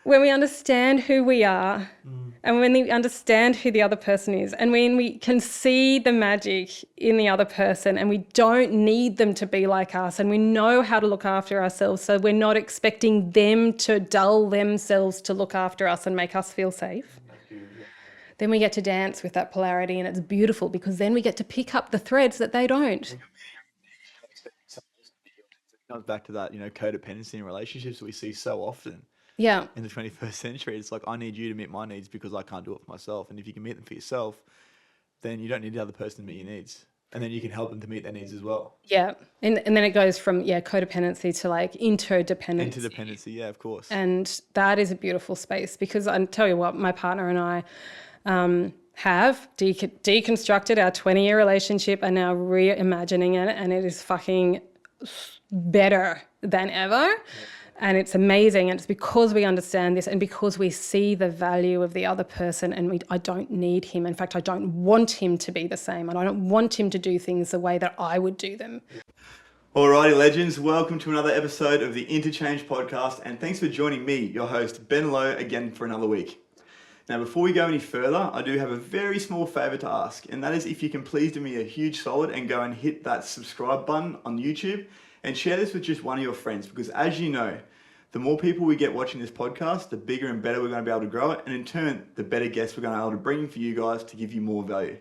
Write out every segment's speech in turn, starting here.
when we understand who we are and when we understand who the other person is and when we can see the magic in the other person and we don't need them to be like us and we know how to look after ourselves, so we're not expecting them to dull themselves to look after us and make us feel safe, then we get to dance with that polarity, and it's beautiful because then we get to pick up the threads that they don't. It comes back to that, codependency in relationships that we see so often Yeah. in the 21st century. It's like, I need you to meet my needs because I can't do it for myself. And if you can meet them for yourself, then you don't need the other person to meet your needs. And then you can help them to meet their needs as well. Yeah. And then it goes from, codependency to like interdependency. Interdependency, yeah, of course. And that is a beautiful space because I tell you what, my partner and I have deconstructed our 20-year relationship and now reimagining it, and it is fucking better than ever. Yeah. And it's amazing, and it's because we understand this and because we see the value of the other person, and I don't need him. In fact, I don't want him to be the same, and I don't want him to do things the way that I would do them. Alrighty, legends, welcome to another episode of the Interchange podcast, and thanks for joining me, your host, Ben Lowe, again for another week. Now, before we go any further, I do have a very small favor to ask, and that is if you can please do me a huge solid and go and hit that subscribe button on YouTube and share this with just one of your friends, because as you know, the more people we get watching this podcast, the bigger and better we're going to be able to grow it, and in turn, the better guests we're going to be able to bring for you guys to give you more value.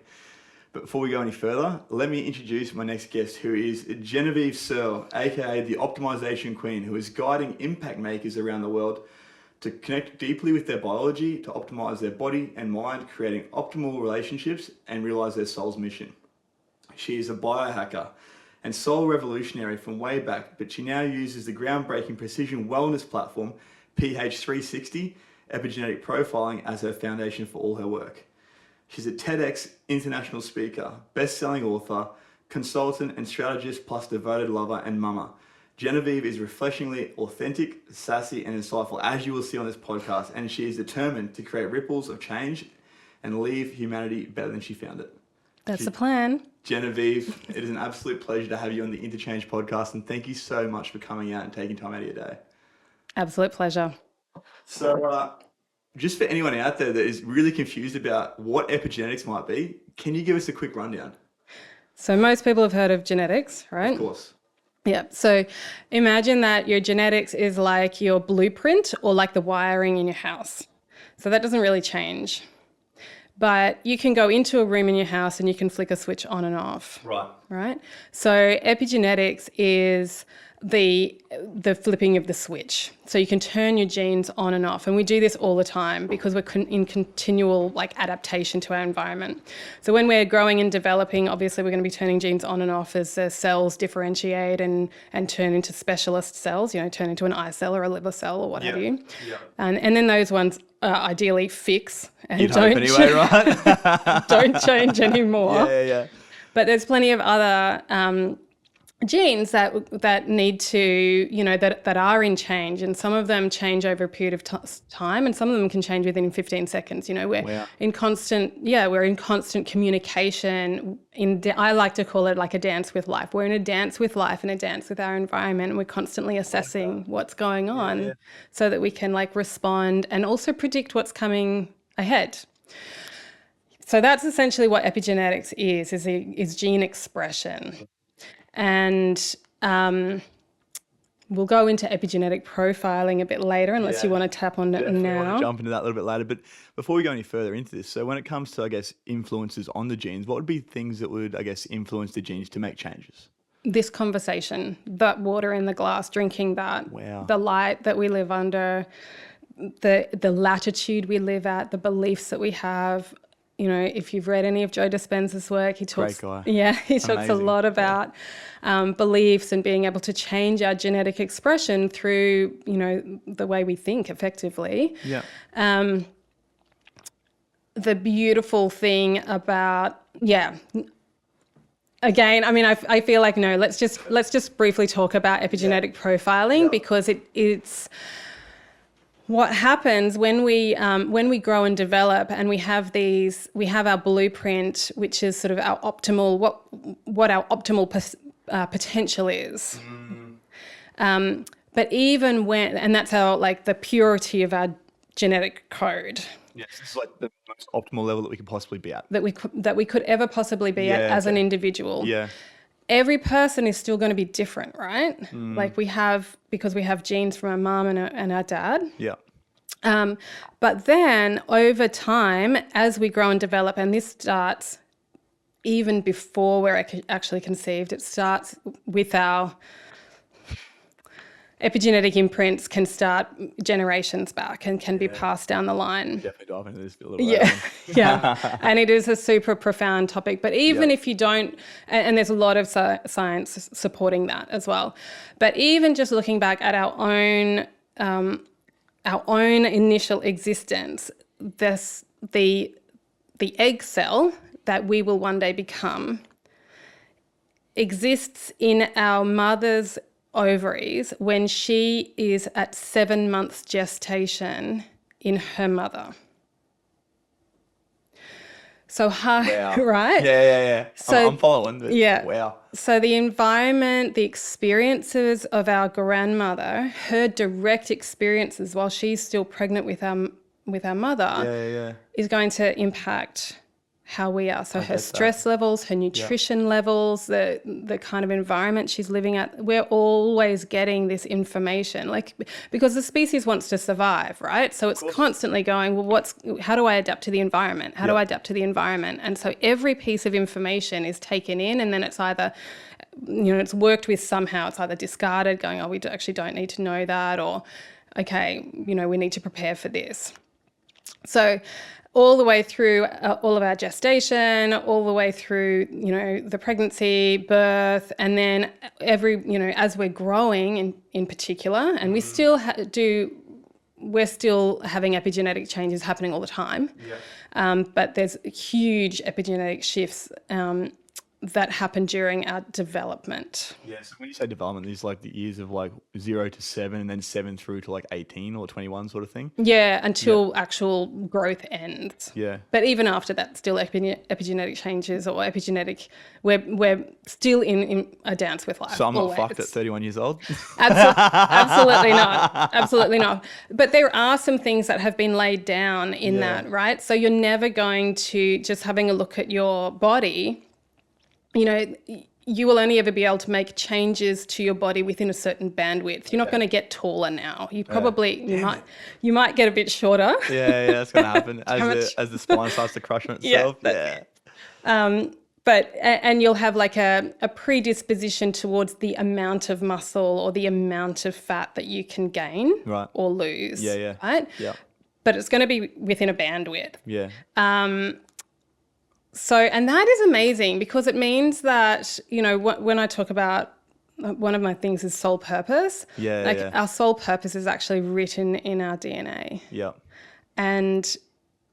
But before we go any further, let me introduce my next guest, who is Genevieve Searle, aka the Optimization Queen, who is guiding impact makers around the world to connect deeply with their biology, to optimize their body and mind, creating optimal relationships and realize their soul's mission. She is a biohacker and soul revolutionary from way back, but she now uses the groundbreaking precision wellness platform, PH360, epigenetic profiling, as her foundation for all her work. She's a TEDx international speaker, best-selling author, consultant and strategist, plus devoted lover and mama. Genevieve is refreshingly authentic, sassy and insightful, as you will see on this podcast, and she is determined to create ripples of change and leave humanity better than she found it. That's the plan. Genevieve, it is an absolute pleasure to have you on the Interchange podcast, and thank you so much for coming out and taking time out of your day. Absolute pleasure. So, just for anyone out there that is really confused about what epigenetics might be, can you give us a quick rundown? So most people have heard of genetics, right? Of course. Yeah. So imagine that your genetics is like your blueprint or like the wiring in your house. So that doesn't really change. But you can go into a room in your house and you can flick a switch on and off. Right? So epigenetics is the flipping of the switch. So you can turn your genes on and off. And we do this all the time because we're in continual adaptation to our environment. So when we're growing and developing, obviously we're going to be turning genes on and off as the cells differentiate and turn into specialist cells, turn into an eye cell or a liver cell or what have you. Yeah. And then those ones ideally fix and don't change anymore. Yeah. But there's plenty of other genes that need to, that are in change, and some of them change over a period of time, and some of them can change within 15 seconds. We're in constant communication. I like to call it like a dance with life. We're in a dance with life and a dance with our environment, and we're constantly assessing what's going on so that we can respond and also predict what's coming ahead. So that's essentially what epigenetics is gene expression. And we'll go into epigenetic profiling a bit later, unless you want to tap on it now. I want to jump into that a little bit later. But before we go any further into this, so when it comes to, influences on the genes, what would be things that would, influence the genes to make changes? This conversation, that water in the glass, drinking that, the light that we live under, the latitude we live at, the beliefs that we have. If you've read any of Joe Dispenza's work, he talks. Great guy. He talks a lot about beliefs and being able to change our genetic expression through, the way we think effectively. Yeah. The beautiful thing about, again, I feel like let's just briefly talk about epigenetic profiling because it's. What happens when we grow and develop, and we have our blueprint, which is sort of our optimal, what our optimal potential is. But even when, and that's our the purity of our genetic code Yes, this is like the most optimal level that we could possibly be at. that we could ever possibly be at as an individual. Yeah. Every person is still going to be different, right? Like because we have genes from our mom and our dad. Yeah. But then over time, as we grow and develop, and this starts even before we're actually conceived, it starts with our epigenetic imprints can start generations back and can be passed down the line. Definitely dive into this a little bit. Yeah, yeah. And it is a super profound topic. But even if you don't, and there's a lot of science supporting that as well. But even just looking back at our own initial existence, the egg cell that we will one day become exists in our mother's ovaries when she is at 7 months gestation in her mother. So Wow. right? Yeah. So, I'm following. But yeah. Wow. So the environment, the experiences of our grandmother, her direct experiences while she's still pregnant with our mother, is going to impact how we are. So her stress levels, her nutrition levels, the kind of environment she's living at, we're always getting this information, like, because the species wants to survive, right? So it's constantly going, well, how do I adapt to the environment? How do I adapt to the environment? And so every piece of information is taken in, and then it's either, it's worked with somehow, it's either discarded, going, oh, we actually don't need to know that, or, okay, we need to prepare for this. So all the way through all of our gestation, all the way through, the pregnancy, birth, and then as we're growing in particular, and we still we're still having epigenetic changes happening all the time. Yeah. But there's huge epigenetic shifts that happen during our development. Yeah, so when you say development, there's like the years of like 0 to 7 and then 7 through to like 18 or 21 sort of thing? Yeah, until actual growth ends. Yeah. But even after that, still epigenetic changes or epigenetic, we're still in a dance with life. So I'm not always. fucked at 31 years old? Absolutely not. Absolutely not. But there are some things that have been laid down in that, right? So you're never going to, just having a look at your body, you will only ever be able to make changes to your body within a certain bandwidth. You're not going to get taller now. You probably, you might get a bit shorter. Yeah, that's going to happen as the spine starts to crush on itself. And you'll have like a predisposition towards the amount of muscle or the amount of fat that you can gain or lose. Yeah. Right? Yeah. But it's going to be within a bandwidth. Yeah. So, and that is amazing because it means that, when I talk about, one of my things is soul purpose. Our soul purpose is actually written in our DNA. Yeah. And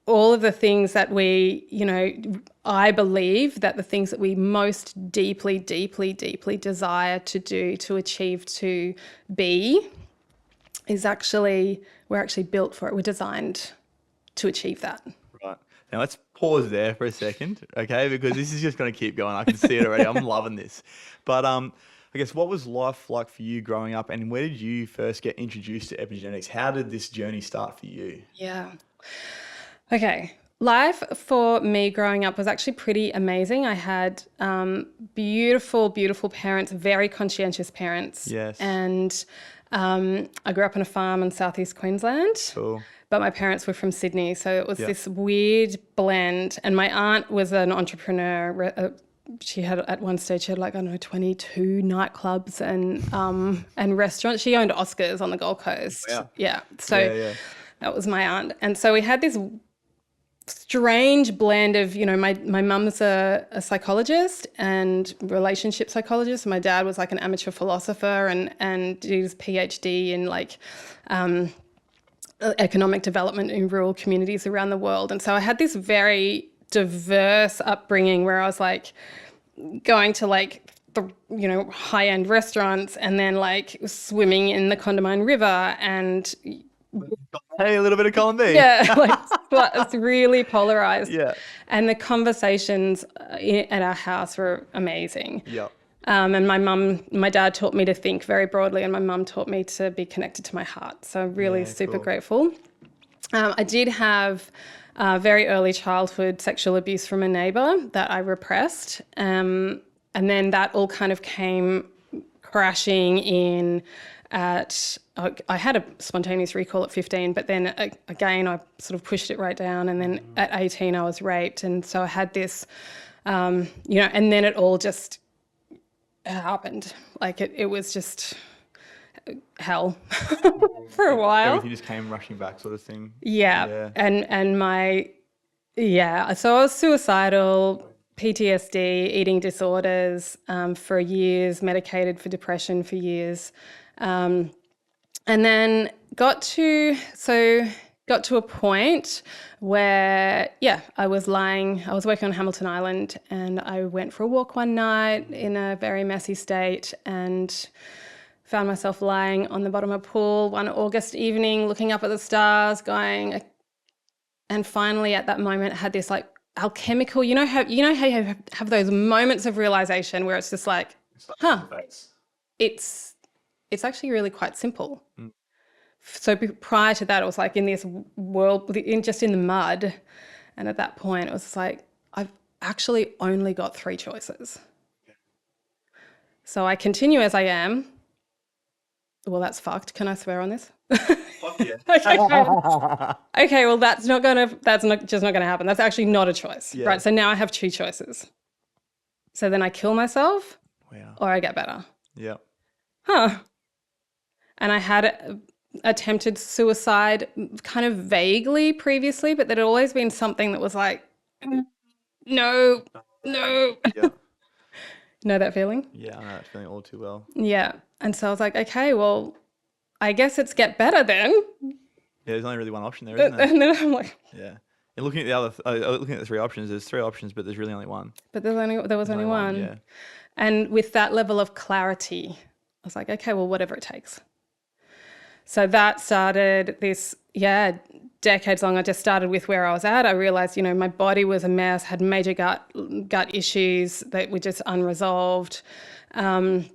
all of the things that we, I believe that the things that we most deeply, deeply, deeply desire to do, to achieve, to be, is actually, we're actually built for it. We're designed to achieve that. Right. Now let's pause there for a second, okay? Because this is just going to keep going. I can see it already. I'm loving this. But I guess, what was life like for you growing up, and where did you first get introduced to epigenetics? How did this journey start for you? Yeah. Okay. Life for me growing up was actually pretty amazing. I had beautiful, beautiful parents, very conscientious parents. Yes. And I grew up on a farm in southeast Queensland. Cool. But my parents were from Sydney, so it was this weird blend. And my aunt was an entrepreneur. She had, at one stage, 22 nightclubs and restaurants. She owned Oscars on the Gold Coast. Wow. Yeah. So that was my aunt. And so we had this strange blend of, my mum's a psychologist and relationship psychologist. My dad was like an amateur philosopher and did his PhD in economic development in rural communities around the world. And so I had this very diverse upbringing where I was like going to high-end restaurants and then swimming in the Condamine River and hey, a little bit of column B. Yeah, it's really polarized. Yeah. And the conversations at our house were amazing. Yeah. And my dad taught me to think very broadly, and my mum taught me to be connected to my heart. So really super grateful. I did have very early childhood sexual abuse from a neighbour that I repressed. And then that all kind of came crashing in I had a spontaneous recall at 15, but then again, I sort of pushed it right down. And then at 18, I was raped. And so I had this, and then it all just happened. Like it was just hell for a while. Everything just came rushing back, sort of thing. Yeah. And so I was suicidal, PTSD, eating disorders for years, medicated for depression for years. And then got to a point where, I was working on Hamilton Island, and I went for a walk one night in a very messy state and found myself lying on the bottom of a pool one August evening, looking up at the stars, and finally at that moment had this like alchemical, you know how you have those moments of realization where it's just like, it's actually really quite simple. So prior to that, it was like in this world, just in the mud. And at that point, it was like, I've actually only got 3 choices. So I continue as I am. Well, that's fucked. Can I swear on this? Fuck yeah. Okay, well, that's just not gonna happen. That's actually not a choice. Yeah. Right. So now I have 2 choices. So then I kill myself or I get better. Yeah. And I had attempted suicide kind of vaguely previously, but there'd always been something that was like, no. Yeah. Know that feeling? Yeah, I know that feeling all too well. Yeah. And so I was like, okay, well, I guess it's get better then. Yeah, there's only really one option there, isn't there? And then I'm like, Yeah. And looking at the 3 options, there's 3 options, but there's really only one. but there was only one. Yeah. And with that level of clarity, I was like, okay, well, whatever it takes. So that started this, decades long. I just started with where I was at. I realized, my body was a mess, had major gut issues that were just unresolved. So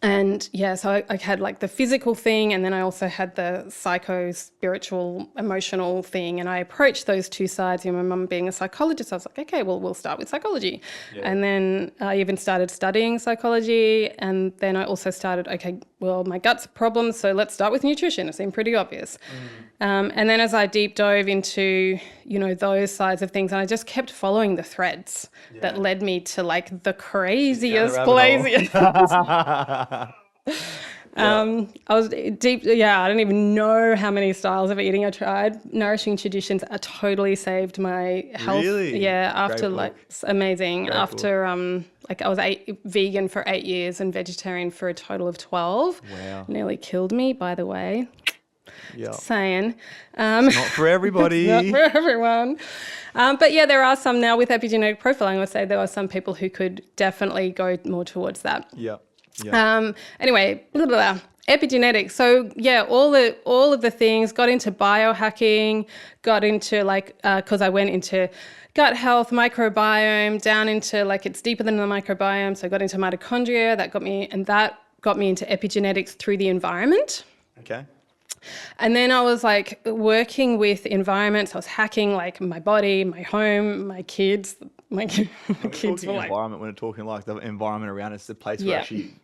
I had like the physical thing, and then I also had the psycho-spiritual, emotional thing. And I approached those 2 sides. My mum being a psychologist, I was like, okay, well, we'll start with psychology. Yeah. And then I even started studying psychology. And then I also started, okay, well, my gut's a problem, so let's start with nutrition. It seemed pretty obvious. And then as I deep dove into, those sides of things, and I just kept following the threads that led me to like the craziest places. I was deep. I don't even know how many styles of eating I tried. Nourishing traditions totally saved my health. Really? Yeah. After it's amazing. Very after I was vegan for 8 years and vegetarian for a total of 12. Wow. Nearly killed me, by the way. Yeah. Saying. Not for everybody. Not for everyone. But there are some now with epigenetic profiling. I would say there are some people who could definitely go more towards that. Yeah. Yeah. Anyway, epigenetics. So all of the things, got into biohacking, got into because I went into gut health, microbiome, down into it's deeper than the microbiome. So I got into mitochondria. That got me into epigenetics through the environment. Okay. And then I was working with environments. I was hacking my body, my home, my kids. My kids were environment, when we're talking the environment around us, the place we're actually,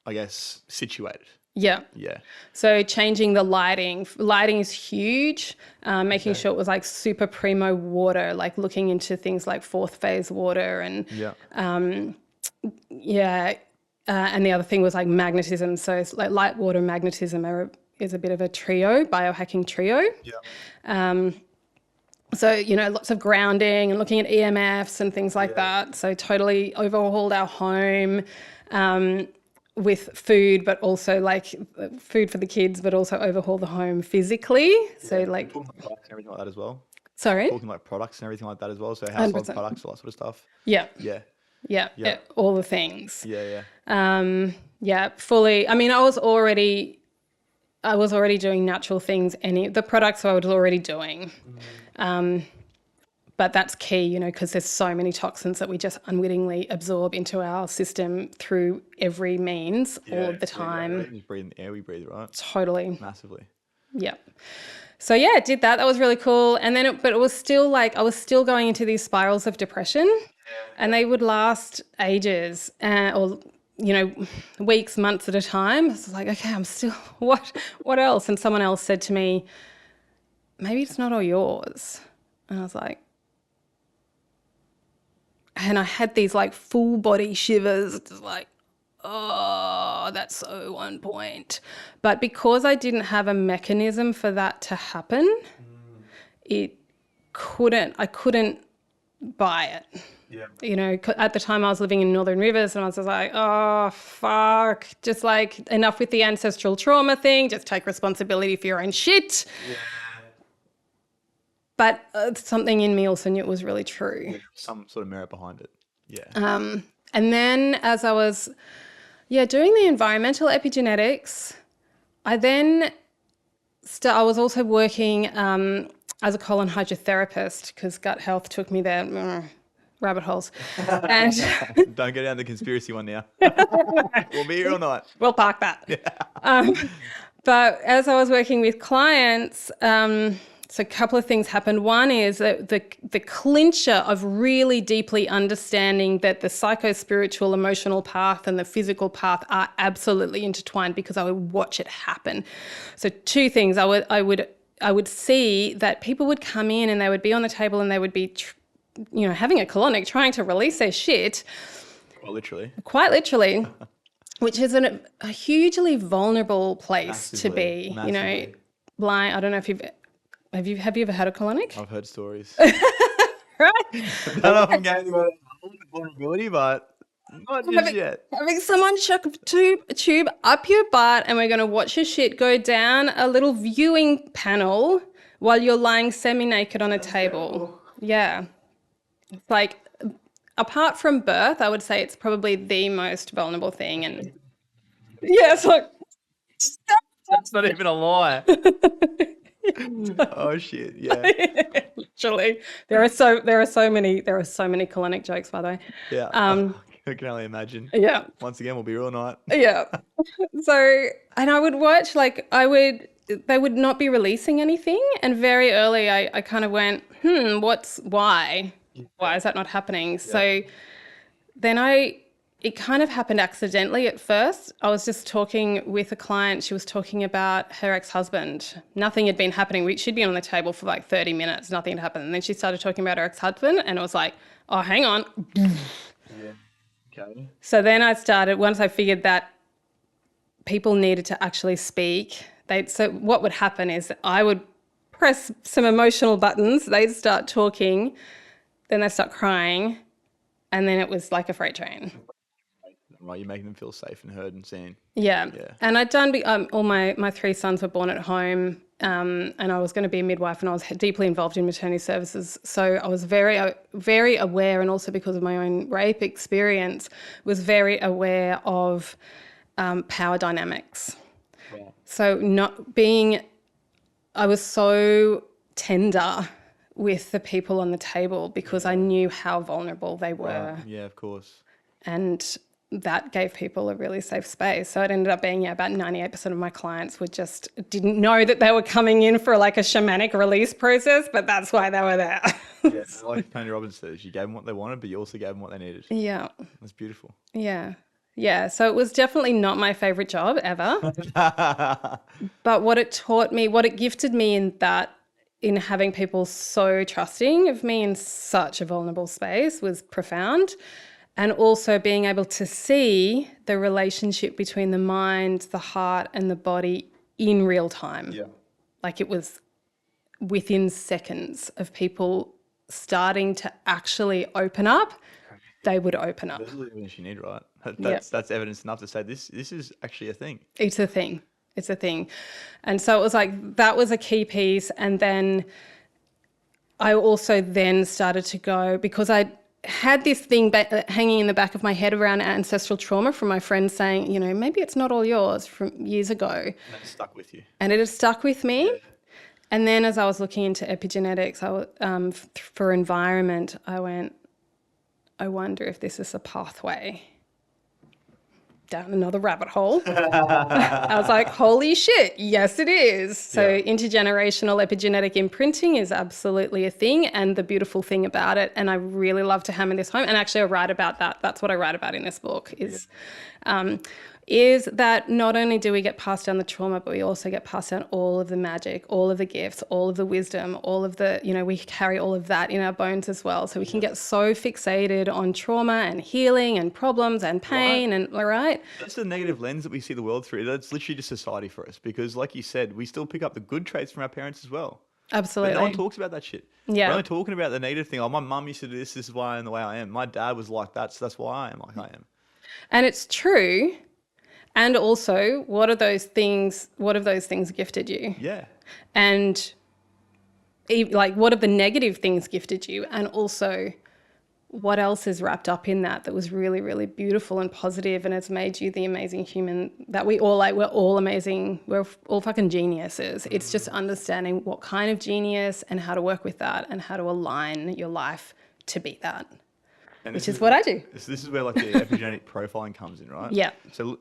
I guess, situated. Yeah. Yeah. So changing the lighting. Lighting is huge. Making sure it was super primo water, looking into things like 4th phase water and and the other thing was magnetism. So it's light, water, magnetism is a bit of a trio, biohacking trio. Yeah. So, lots of grounding and looking at EMFs and things like that. So totally overhauled our home with food, but also food for the kids, but also overhaul the home physically. Yeah. So talking products and everything like that as well. Sorry? Talking products and everything like that as well. So household 100%. Products, all that sort of stuff. Yeah. Yeah. Yeah. All the things. Yeah. Fully. I mean, I was already doing natural things. The products I was already doing. But that's key, because there's so many toxins that we just unwittingly absorb into our system through every means all of the time. Just breathing the air we breathe, right? Totally. Massively. Yeah. So yeah, I did that. That was really cool. And then, but it was still like I was still going into these spirals of depression, and they would last ages, or weeks, months at a time. I was like, okay, I'm still what else? And someone else said to me, maybe it's not all yours. And I was like, and I had these like full body shivers, just like, oh, that's so on point. But because I didn't have a mechanism for that to happen, I couldn't buy it. Yeah. At the time I was living in Northern Rivers, and I was just like, oh, fuck, just like enough with the ancestral trauma thing, just take responsibility for your own shit. Yeah. But something in me also knew it was really true. Yeah, some sort of merit behind it. Yeah. And then as I was, doing the environmental epigenetics, I then I was also working as a colon hydrotherapist because gut health took me there, rabbit holes. And Don't go down the conspiracy one now. We'll be here all night. we'll park that. Yeah. But as I was working with clients, so a couple of things happened. One is that the clincher of really deeply understanding that the psycho-spiritual, emotional path and the physical path are absolutely intertwined, because I would watch it happen. So two things. I would see that people would come in and they would be on the table and they would be, having a colonic, trying to release their shit. Quite literally. Which is a hugely vulnerable place to be. Massively. Blind. I don't know if have you ever had a colonic? I've heard stories. Right. I don't know if I'm going to go vulnerability, but not just yet. Having someone chuck a tube up your butt, and we're going to watch your shit go down a little viewing panel while you're lying semi-naked on a table. Terrible. Yeah. It's like, apart from birth, I would say it's probably the most vulnerable thing. And yeah, it's like, That's not even a lie. Oh shit! Yeah. literally, there are so many colonic jokes, by the way. Yeah. I can only imagine. Yeah. Once again, we'll be here all night. Yeah. So, and I would watch, they would not be releasing anything. And very early, I kind of went, why? Why is that not happening? Yeah. So then it kind of happened accidentally at first. I was just talking with a client. She was talking about her ex-husband. Nothing had been happening. She'd been on the table for like 30 minutes. Nothing had happened. And then she started talking about her ex-husband, and it was like, oh, hang on. Yeah. Okay. So then once I figured that people needed to actually speak, so what would happen is I would press some emotional buttons. They'd start talking, then they start crying, and then it was like a freight train. Right, you're making them feel safe and heard and seen. Yeah. And I'd done, all my three sons were born at home, and I was going to be a midwife, and I was deeply involved in maternity services. So I was very, very aware, and also because of my own rape experience, was very aware of power dynamics. Yeah. So I was so tender with the people on the table because I knew how vulnerable they were. Yeah, of course. And that gave people a really safe space. So it ended up being about 98% of my clients didn't know that they were coming in for like a shamanic release process, but that's why they were there. Yeah, like Tony Robbins says, you gave them what they wanted, but you also gave them what they needed. Yeah. That's beautiful. Yeah. Yeah. So it was definitely not my favorite job ever. But what it taught me, what it gifted me in having people so trusting of me in such a vulnerable space was profound. And also being able to see the relationship between the mind, the heart, and the body in real time. Yeah. Like it was within seconds of people starting to actually open up, they would open up. That's the evidence you need, right? That's evidence enough to say this is actually a thing. It's a thing. It's a thing. And so it was like, that was a key piece. And then I also then started to go, because I had this thing hanging in the back of my head around ancestral trauma from my friends saying, maybe it's not all yours from years ago. And it stuck with you. And it has stuck with me. Yeah. And then as I was looking into epigenetics for environment, I went, I wonder if this is a pathway. down another rabbit hole. I was like, holy shit, yes, it is. So intergenerational epigenetic imprinting is absolutely a thing, and the beautiful thing about it, and I really love to hammer this home, and actually I write about that. That's what I write about in this book is that not only do we get passed down the trauma, but we also get passed down all of the magic, all of the gifts, all of the wisdom, all of the, we carry all of that in our bones as well. So we can get so fixated on trauma and healing and problems and pain right. That's the negative lens that we see the world through. That's literally just society for us because like you said, we still pick up the good traits from our parents as well. Absolutely. But no one talks about that shit. Yeah. We're only talking about the negative thing. Oh, my mum used to do this is why I am the way I am. My dad was like that, so that's why I am like I am. And it's true. And also, what have those things gifted you? Yeah. And like, what have the negative things gifted you? And also, what else is wrapped up in that was really, really beautiful and positive and has made you the amazing human that we all like? We're all amazing. We're all fucking geniuses. It's just understanding what kind of genius and how to work with that and how to align your life to be that, which is what I do. This is where like the epigenetic profiling comes in, right? Yeah. So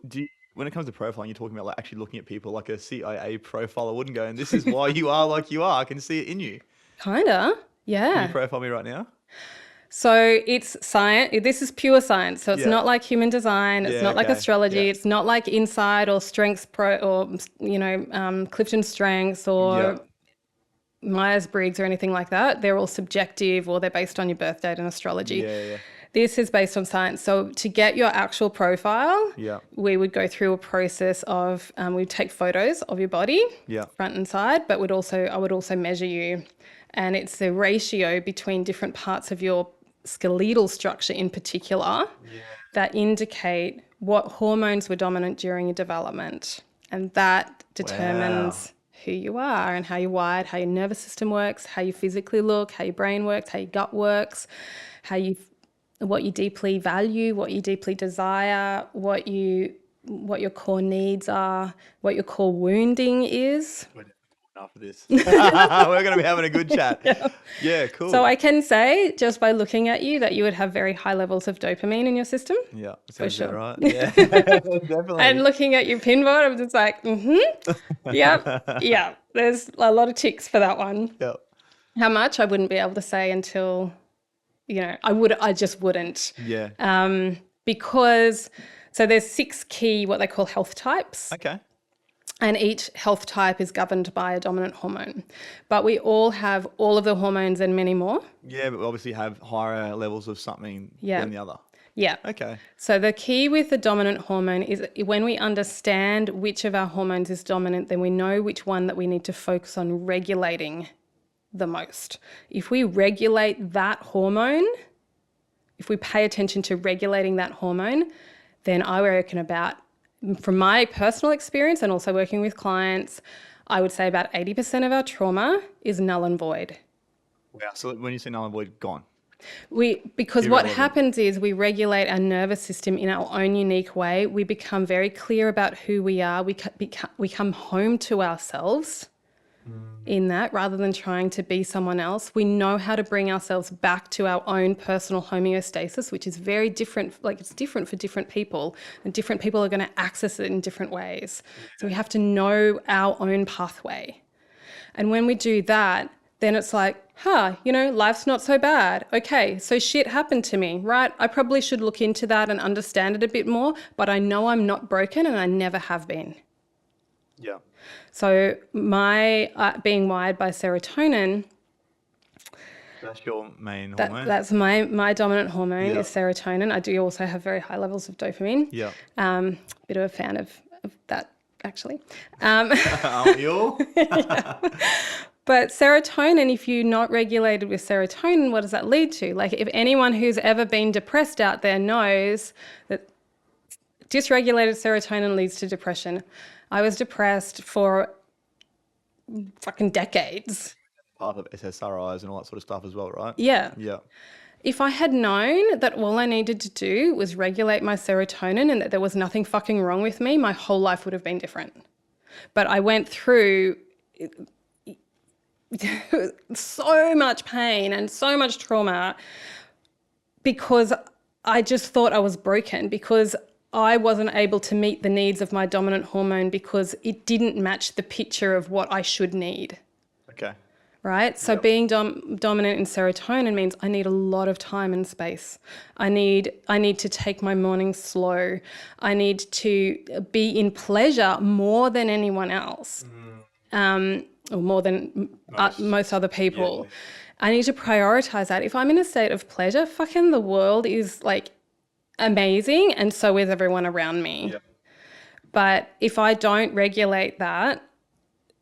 when it comes to profiling, you're talking about like actually looking at people like a CIA profile. I wouldn't go, and this is why you are like you are. I can see it in you. Kinda, yeah. Can you profile me right now? So it's science. This is pure science. So it's not like human design. It's not like astrology. Yeah. It's not like Insight or Strengths Pro or, Clifton Strengths or Myers-Briggs or anything like that. They're all subjective or they're based on your birth date and astrology. Yeah. This is based on science. So to get your actual profile, we would go through a process of, we'd take photos of your body, front and side, but I would also measure you. And it's the ratio between different parts of your skeletal structure in particular that indicate what hormones were dominant during your development. And that determines who you are and how you're wired, how your nervous system works, how you physically look, how your brain works, how your gut works, what you deeply value, what you deeply desire, what your core needs are, what your core wounding is. After this, we're going to be having a good chat. Yeah, cool. So I can say just by looking at you that you would have very high levels of dopamine in your system. Yeah, sounds for sure. Right. Yeah, definitely. And looking at your pin board, I'm just like, yeah. There's a lot of ticks for that one. Yep. How much I wouldn't be able to say until, I just wouldn't. Yeah. Because there's 6 key what they call health types. Okay. And each health type is governed by a dominant hormone. But we all have all of the hormones and many more. Yeah, but we obviously have higher levels of something than the other. Yeah. Okay. So the key with the dominant hormone is when we understand which of our hormones is dominant, then we know which one that we need to focus on regulating the most. If we regulate that hormone, if we pay attention to regulating that hormone, then I reckon from my personal experience and also working with clients, I would say about 80% of our trauma is null and void. Wow. So when you say null and void, gone. Because what happens is we regulate our nervous system in our own unique way. We become very clear about who we are. We come home to ourselves in that rather than trying to be someone else. We know how to bring ourselves back to our own personal homeostasis, which is very different. Like it's different for different people and different people are going to access it in different ways. So we have to know our own pathway. And when we do that, then it's like, life's not so bad. Okay, so shit happened to me, right? I probably should look into that and understand it a bit more, but I know I'm not broken and I never have been. Yeah. So my being wired by serotonin. That's your main hormone? That's my dominant hormone is serotonin. I do also have very high levels of dopamine. Yeah. Bit of a fan of that, actually. Aren't you all? But serotonin, if you're not regulated with serotonin, what does that lead to? Like if anyone who's ever been depressed out there knows that dysregulated serotonin leads to depression. I was depressed for fucking decades. Part of SSRIs and all that sort of stuff as well, right? Yeah. Yeah. If I had known that all I needed to do was regulate my serotonin and that there was nothing fucking wrong with me, my whole life would have been different. But I went through so much pain and so much trauma because I just thought I was broken, because I wasn't able to meet the needs of my dominant hormone because it didn't match the picture of what I should need. Okay. Right? So being dominant in serotonin means I need a lot of time and space. I need to take my mornings slow. I need to be in pleasure more than anyone else, or more than most other people. Yeah. I need to prioritize that. If I'm in a state of pleasure, fucking the world is like amazing, and so is everyone around me. Yeah. But if I don't regulate that,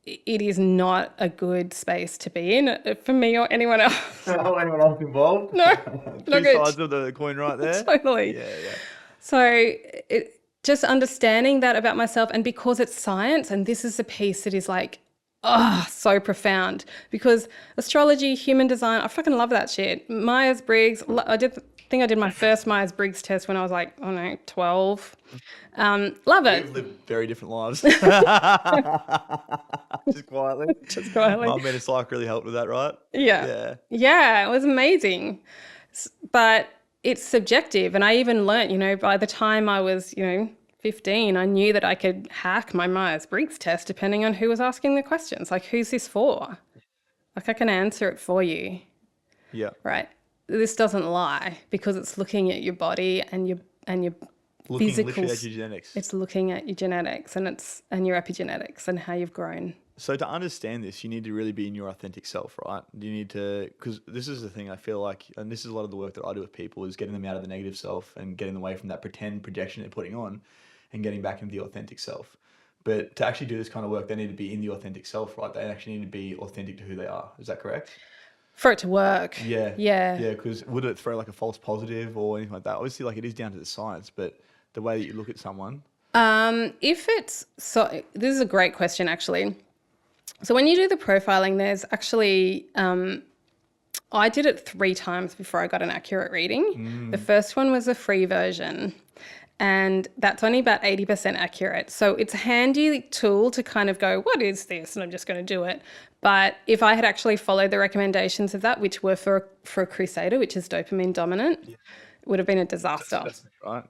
it is not a good space to be in for me or anyone else. Oh, anyone else involved? No, Two not good. sides of the coin right there. Totally. Yeah. So just understanding that about myself, and because it's science, and this is the piece that is like, so profound, because astrology, human design, I fucking love that shit. Myers-Briggs, I think I did my first Myers-Briggs test when I was like, 12. Love it. We've lived very different lives. Just quietly. Just quietly. My psych really helped with that, right? Yeah, it was amazing. But it's subjective. And I even learnt, by the time I was, 15, I knew that I could hack my Myers-Briggs test depending on who was asking the questions. Like, who's this for? Like, I can answer it for you. Yeah. Right. This doesn't lie because it's looking at your body and your physical. Looking at your genetics. It's looking at your genetics and your epigenetics and how you've grown. So to understand this, you need to really be in your authentic self, right? You need to, because this is the thing I feel like, and this is a lot of the work that I do with people, is getting them out of the negative self and getting them away from that pretend projection they're putting on and getting back into the authentic self. But to actually do this kind of work, they need to be in the authentic self, right? They actually need to be authentic to who they are. Is that correct? For it to work. Yeah. Yeah. Yeah, because would it throw like a false positive or anything like that? Obviously, like it is down to the science, but the way that you look at someone. If it's, so this is a great question actually. So when you do the profiling, there's actually, I did it 3 times before I got an accurate reading. The first one was a free version, and that's only about 80% accurate. So it's a handy tool to kind of go, what is this? And I'm just going to do it. But if I had actually followed the recommendations of that, which were for a Crusader, which is dopamine dominant, it would have been a disaster. That's right.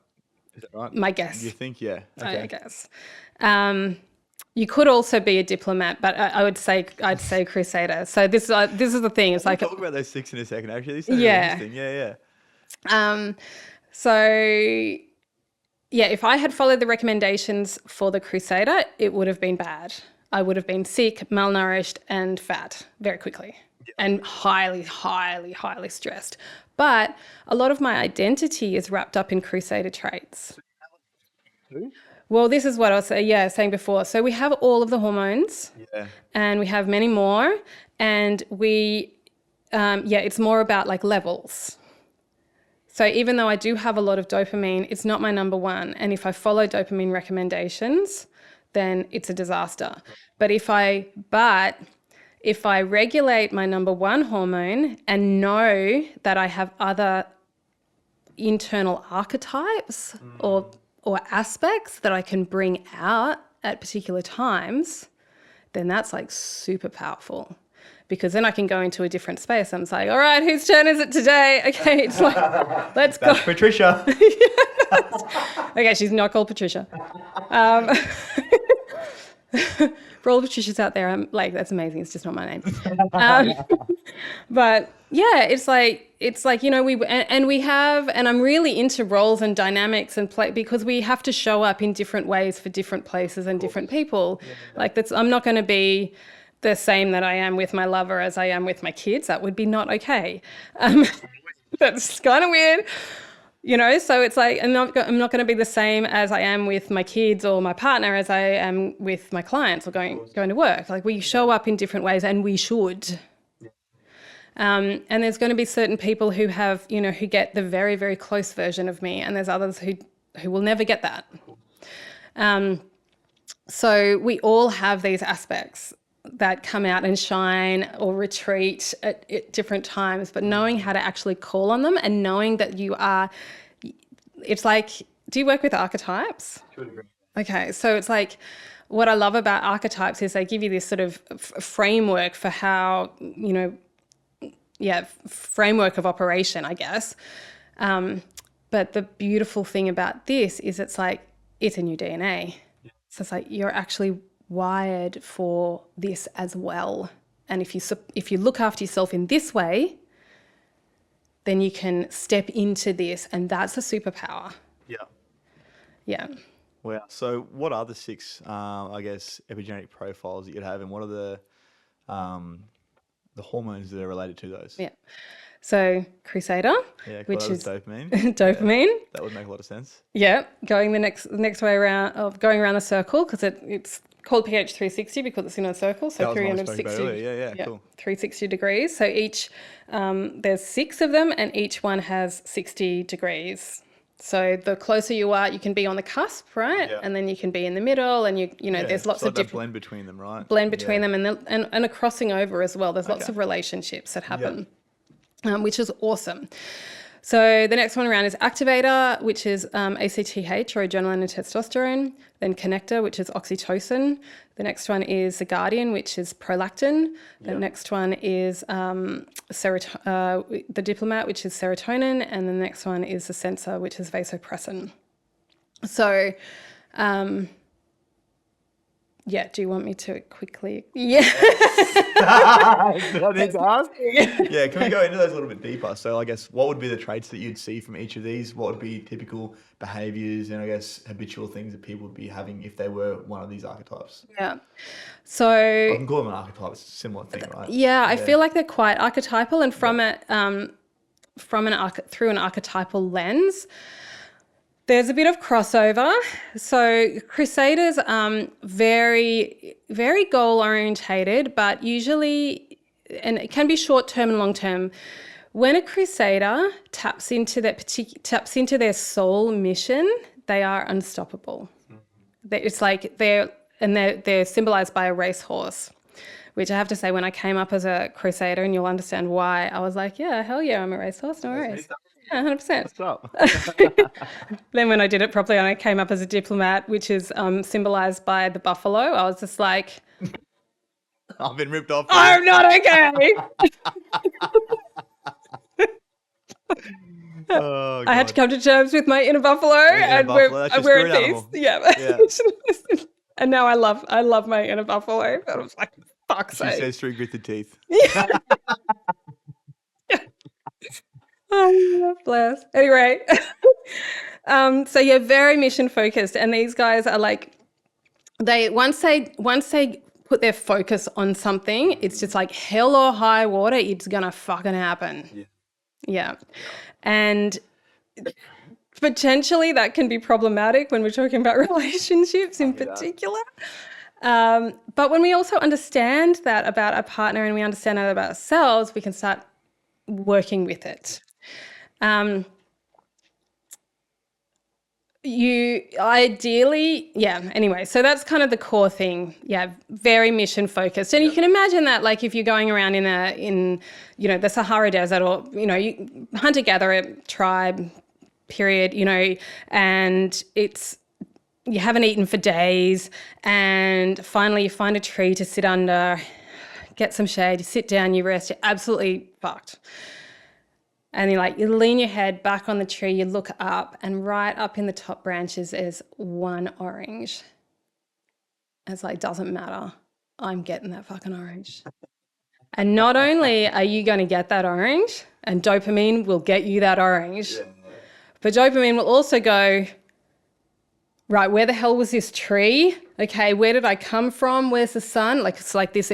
Is that right? My guess. You think, yeah. Okay. I guess. You could also be a diplomat, but I'd say Crusader. So this is the thing. It's We'll like talk about those 6 in a second. Actually, this is interesting. Yeah. So yeah, if I had followed the recommendations for the Crusader, it would have been bad. I would have been sick, malnourished, and fat very quickly, and highly, highly, highly stressed. But a lot of my identity is wrapped up in Crusader traits. Well, this is what I was saying before. So we have all of the hormones, and we have many more, and we, it's more about like levels. So even though I do have a lot of dopamine, it's not my number one. And if I follow dopamine recommendations, then it's a disaster. But if I regulate my number one hormone and know that I have other internal archetypes or aspects that I can bring out at particular times, then that's like super powerful. Because then I can go into a different space. I'm like, all right, whose turn is it today? Okay, it's like, let's go. That's Patricia. Okay, she's not called Patricia. For all the Patricias out there, I'm like, that's amazing. It's just not my name. But yeah, it's like and I'm really into roles and dynamics and play, because we have to show up in different ways for different places and different people. Like I'm not going to be the same that I am with my lover as I am with my kids. That would be not okay. That's kind of weird. So it's like I'm not going to be the same as I am with my kids or my partner as I am with my clients or going to work. Like we show up in different ways, and we should. And there's going to be certain people who have, who get the very, very close version of me, and there's others who will never get that. So we all have these aspects that come out and shine or retreat at different times, but knowing how to actually call on them and knowing that it's like, do you work with archetypes? Okay, so it's like, what I love about archetypes is they give you this sort of framework for how, framework of operation, I guess. But the beautiful thing about this is it's in your DNA. So it's like you're actually wired for this as well. And if you look after yourself in this way, then you can step into this, and that's a superpower. Yeah. Yeah. Wow. So what are the 6, epigenetic profiles that you'd have, and what are the hormones that are related to those? Yeah. So Crusader, Yeah, which is dopamine. dopamine. Yeah, that would make a lot of sense. Yeah, going the next way around, going around the circle, because it's called pH 360 because it's in a circle. So That was one we spoke 360. about earlier. Yeah, cool. 360 degrees. So each there's 6 of them, and each one has 60 degrees. So the closer you are, you can be on the cusp, right? Yeah. And then you can be in the middle, and there's lots So of that different blend between them, right? between them, and a crossing over as well. There's lots of relationships that happen. Which is awesome. So the next one around is activator, which is ACTH, or adrenaline and testosterone. Then connector, which is oxytocin. The next one is the guardian, which is prolactin. The next one is the diplomat, which is serotonin. And the next one is the sensor, which is vasopressin. So, do you want me to quickly? Yeah. Did I need to ask? Yeah, can we go into those a little bit deeper? So I guess what would be the traits that you'd see from each of these? What would be typical behaviors and I guess habitual things that people would be having if they were one of these archetypes? Yeah. So I can call them an archetype. It's a similar thing, right? Yeah, I feel like they're quite archetypal, and from through an archetypal lens, there's a bit of crossover. So Crusaders very, very goal orientated, but usually, and it can be short term and long term. When a Crusader taps into their soul mission, they are unstoppable. It's like they're symbolized by a racehorse, which I have to say, when I came up as a Crusader, and you'll understand why, I was like, yeah, hell yeah, I'm a racehorse, no worries. Yeah, 100%. What's up? Then when I did it properly and I came up as a diplomat, which is symbolized by the buffalo, I was just like, I've been ripped off. I'm not okay. Oh, I had to come to terms with my inner buffalo, and we're at peace. Yeah. And now I love my inner buffalo. But I was like, fuck's sake. She says through gritted teeth. Oh, bless. Anyway, so you're very mission focused, and these guys are like, once they put their focus on something, it's just like hell or high water, it's gonna fucking happen. Yeah. And potentially that can be problematic when we're talking about relationships in particular. But when we also understand that about a partner and we understand that about ourselves, we can start working with it. Anyway, so that's kind of the core thing. Yeah, very mission focused. And you can imagine that, like, if you're going around in the Sahara Desert, or, you hunter-gatherer tribe, period, and you haven't eaten for days, and finally you find a tree to sit under, get some shade, you sit down, you rest, you're absolutely fucked. And you lean your head back on the tree, you look up, and right up in the top branches is one orange. It's like, doesn't matter. I'm getting that fucking orange. And not only are you going to get that orange, and dopamine will get you that orange, but dopamine will also go, right, where the hell was this tree? Okay, where did I come from? Where's the sun? Like, it's like this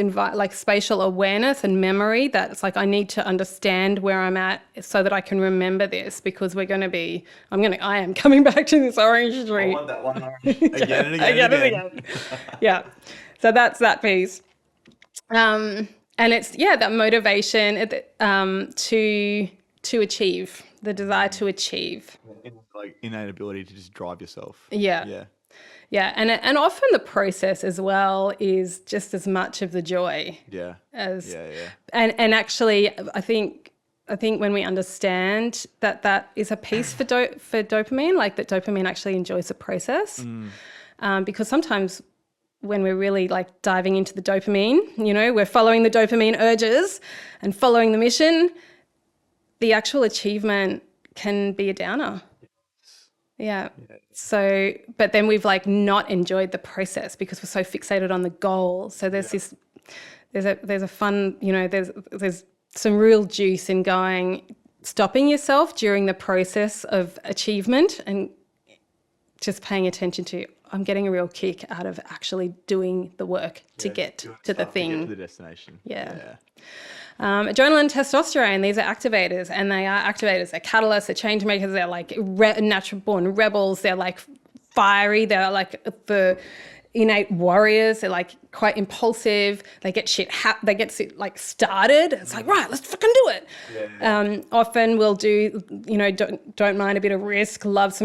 spatial awareness and memory that it's like, I need to understand where I'm at so that I can remember this, because I am coming back to this orange tree. I want that one orange again and again. Yeah. So that's that piece. And it's, that motivation to achieve, the desire to achieve. Like innate ability to just drive yourself. Yeah. And often the process as well is just as much of the joy. Yeah. And actually, I think when we understand that is a piece for dopamine, like that dopamine actually enjoys the process, because sometimes when we're really like diving into the dopamine, we're following the dopamine urges and following the mission, the actual achievement can be a downer. Yeah. So, but then we've like not enjoyed the process because we're so fixated on the goal. So there's this, there's a fun, there's some real juice in stopping yourself during the process of achievement and just paying attention to, I'm getting a real kick out of actually doing the work to get to the thing. To get to the destination. Yeah. Adrenaline, testosterone, these are activators, and they are activators. They're catalysts, they're change makers, they're like natural born rebels, they're like fiery, they're like the innate warriors, they're like quite impulsive, they get shit like started. It's like, right, let's fucking do it. Often we'll do, don't mind a bit of risk, love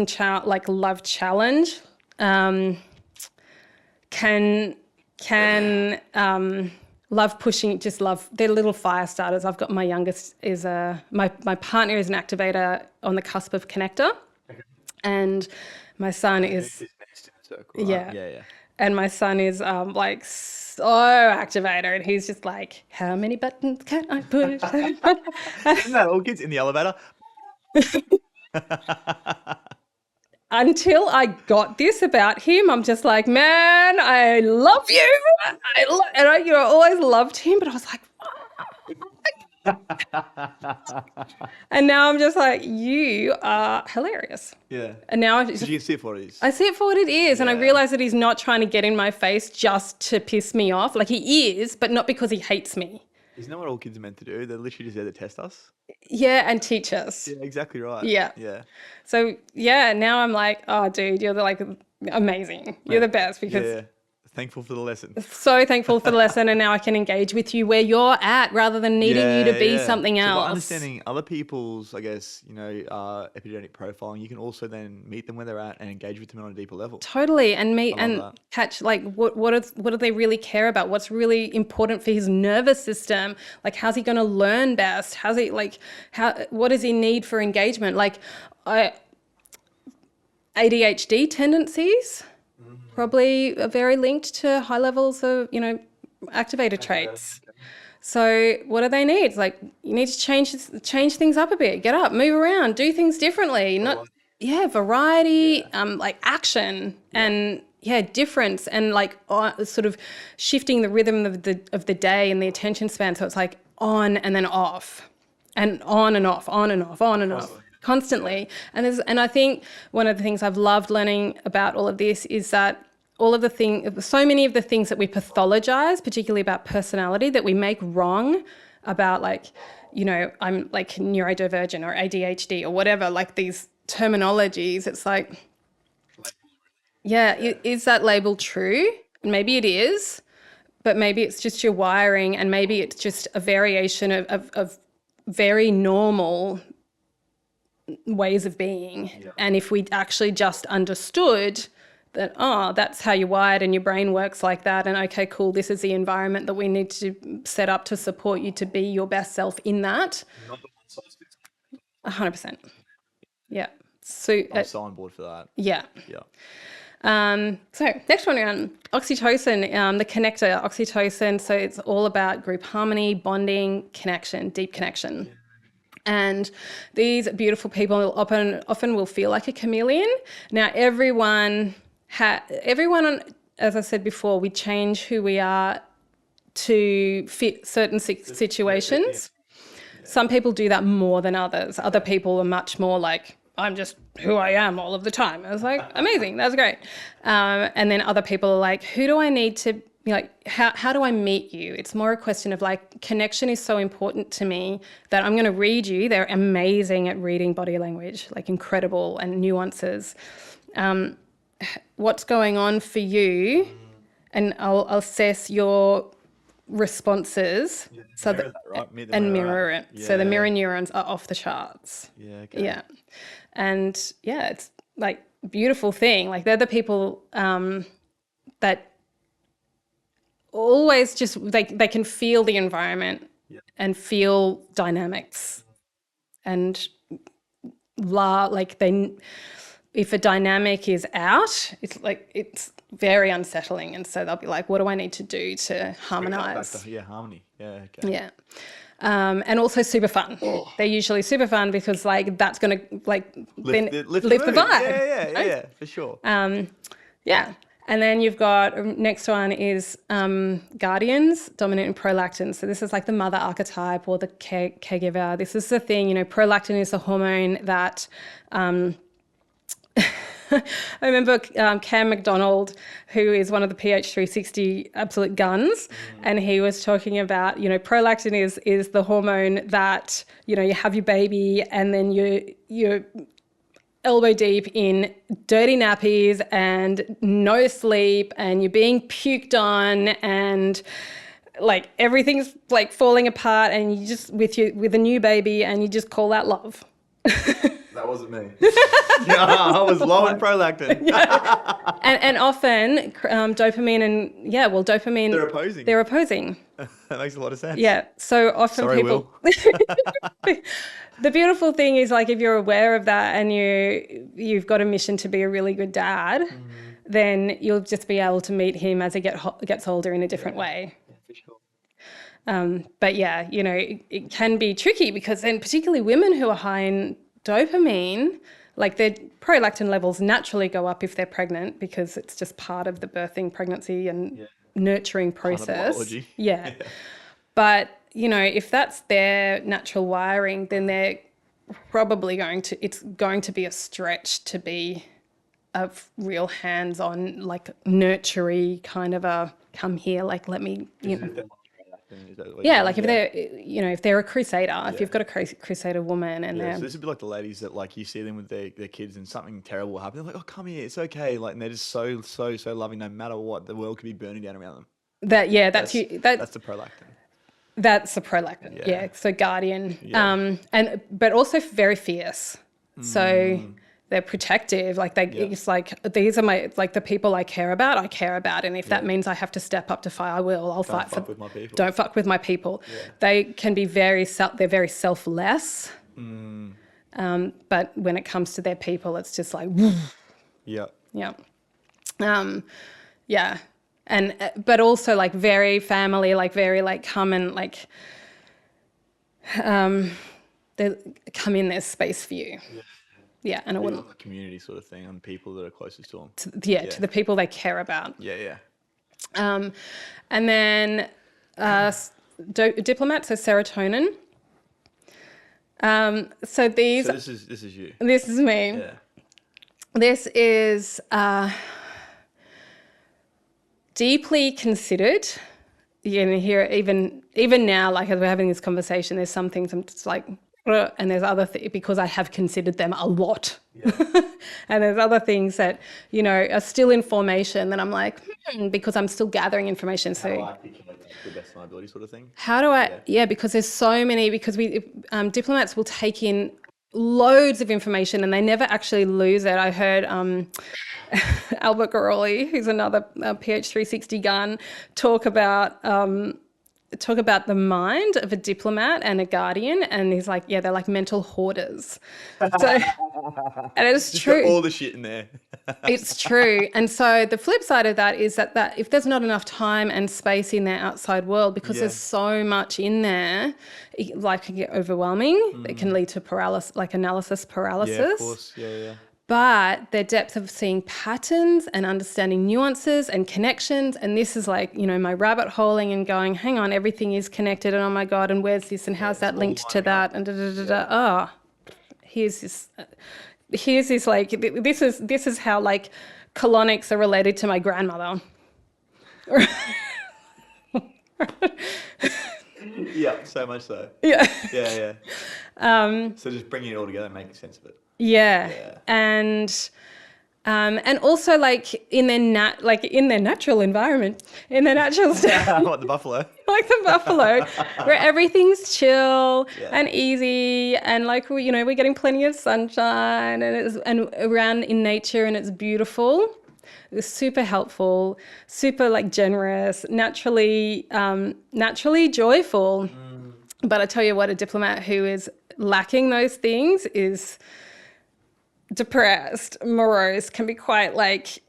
love challenge. Can love pushing, just love, they're little fire starters. I've got my youngest is my partner is an activator on the cusp of connector. And my son is, and my son is like so activator, and he's just like, how many buttons can I push? Isn't that all kids in the elevator? Until I got this about him, I'm just like, man, I love you. I always loved him, but I was like, and now I'm just like, you are hilarious. Yeah. And now you can see it for what it is. I see it for what it is, and I realize that he's not trying to get in my face just to piss me off. Like he is, but not because he hates me. Isn't that what all kids are meant to do? They're literally just there to test us. Yeah, and teach us. Yeah, exactly right. Yeah. Yeah. So now I'm like, oh, dude, you're amazing. You're the best because. Yeah. Thankful for the lesson. So thankful for the lesson, and now I can engage with you where you're at rather than needing you to be something else. By understanding other people's, I guess, epigenetic profiling, you can also then meet them where they're at and engage with them on a deeper level. Totally, and catch like what do they really care about? What's really important for his nervous system? Like, how's he going to learn best? What does he need for engagement? Like, ADHD tendencies. Probably are very linked to high levels of, activator traits. So what do they need? It's like, you need to change things up a bit. Get up, move around, do things differently. Variety, like action and difference, and like sort of shifting the rhythm of the day and the attention span. So it's like on and then off, and on and off, on and off, on and off. Constantly. And I think one of the things I've loved learning about all of this is that so many of the things that we pathologize, particularly about personality, that we make wrong about, like, I'm like neurodivergent or ADHD or whatever, like these terminologies. It's like, is that label true? Maybe it is, but maybe it's just your wiring, and maybe it's just a variation of very normal ways of being. And if we actually just understood that, that's how you're wired and your brain works like that, and okay, cool, this is the environment that we need to set up to support you to be your best self in that. Not the one size fits all. 100%. Yeah. So I'm so on board for that. Yeah. So next one around oxytocin, the connector, oxytocin. So it's all about group harmony, bonding, connection, deep connection. And these beautiful people often will feel like a chameleon. Now, everyone, as I said before, we change who we are to fit certain situations. Some people do that more than others. Other people are much more like, I'm just who I am all of the time. I was like, amazing, that's great. And then other people are like, who do I need to, how do I meet you? It's more a question of like, connection is so important to me that I'm going to read you. They're amazing at reading body language, like incredible, and nuances. What's going on for you? And I'll assess your responses mirror it. Yeah. So the mirror neurons are off the charts. Yeah. Okay. Yeah. And it's like beautiful thing. Like they're the people that always just they can feel the environment and feel dynamics, and if a dynamic is out, it's very unsettling. And so they'll be like, what do I need to do to harmonize? Yeah, harmony. Yeah, okay. Yeah. And also super fun. They're usually super fun because like that's going to like lift the mood. vibe. Yeah, for sure. Yeah. And then you've got next one is guardians, dominant and prolactin. So this is like the mother archetype or the caregiver. This is the thing, you know, prolactin is the hormone that I remember Cam McDonald, who is one of the PH360 absolute guns, and he was talking about, you know, prolactin is the hormone that, you know, you have your baby and then you're elbow deep in dirty nappies and no sleep and you're being puked on and like everything's like falling apart and you just with a new baby and you just call that love. That wasn't me. Yeah, I was low in prolactin. Yeah. And often dopamine and dopamine. They're opposing. That makes a lot of sense. Yeah. So often Sorry, people. Will. The beautiful thing is like if you're aware of that and you've got a mission to be a really good dad, then you'll just be able to meet him as he gets older in a different way. Yeah, for sure. But yeah, you know, it can be tricky because then particularly women who are high in dopamine, like their prolactin levels naturally go up if they're pregnant because it's just part of the birthing, pregnancy and nurturing process. Biology. Yeah. But, you know, if that's their natural wiring, then they're probably it's going to be a stretch to be a real hands-on, like nurturing kind of a come here, like let me, you know. Yeah, like if they're, you know, if they're a crusader, if you've got a crusader woman and they're... So this would be like the ladies that like you see them with their kids and something terrible will happen. They're like, oh, come here, it's okay. Like, and they're just so loving no matter what. The world could be burning down around them. That's the prolactin. That's the prolactin, yeah. So guardian, but also very fierce. So they're protective. Like it's like these are the people I care about, and if that means I have to step up to fight, I will. I'll fight for. With my people. Don't fuck with my people. Yeah. They can be they're very selfless. But when it comes to their people, it's just like. Yeah. Yeah. And but also like very family, like very like come and like they come in, there's space for you. Yeah, and I wouldn't like a community sort of thing on people that are closest to them. To the people they care about. Yeah. And then diplomat, so serotonin. So these. So this is you. This is me. Yeah. This is deeply considered. You know, here even now, like as we're having this conversation, there's some things I'm just like, and there's other things because I have considered them a lot. Yeah. And there's other things that, you know, are still in formation that I'm like, because I'm still gathering information. So how do I articulate that to the best of my ability sort of thing? How do I, because there's so many, because diplomats will take in loads of information and they never actually lose it. I heard Albert Garoli, who's another PH360 gun, talk about the mind of a diplomat and a guardian, and he's like, they're like mental hoarders. So, and it's just true. Got all the shit in there. It's true. And so the flip side of that is that if there's not enough time and space in their outside world, because there's so much in there, it can get overwhelming. It can lead to paralysis, like analysis paralysis. Yeah, of course. Yeah. But their depth of seeing patterns and understanding nuances and connections, and this is like, you know, my rabbit holing and going, hang on, everything is connected, and oh my God, and where's this, and how's that linked to that, and here's this like, this is how like colonics are related to my grandmother. Yeah, so much so. Yeah. So just bringing it all together and making sense of it. Yeah. And also like in their natural environment, in their natural state. What, the buffalo? Like the buffalo, where everything's chill and easy, and like we're getting plenty of sunshine and around in nature, and it's beautiful. It's super helpful, super like generous, naturally joyful. But I tell you what, a diplomat who is lacking those things is depressed, morose, can be quite like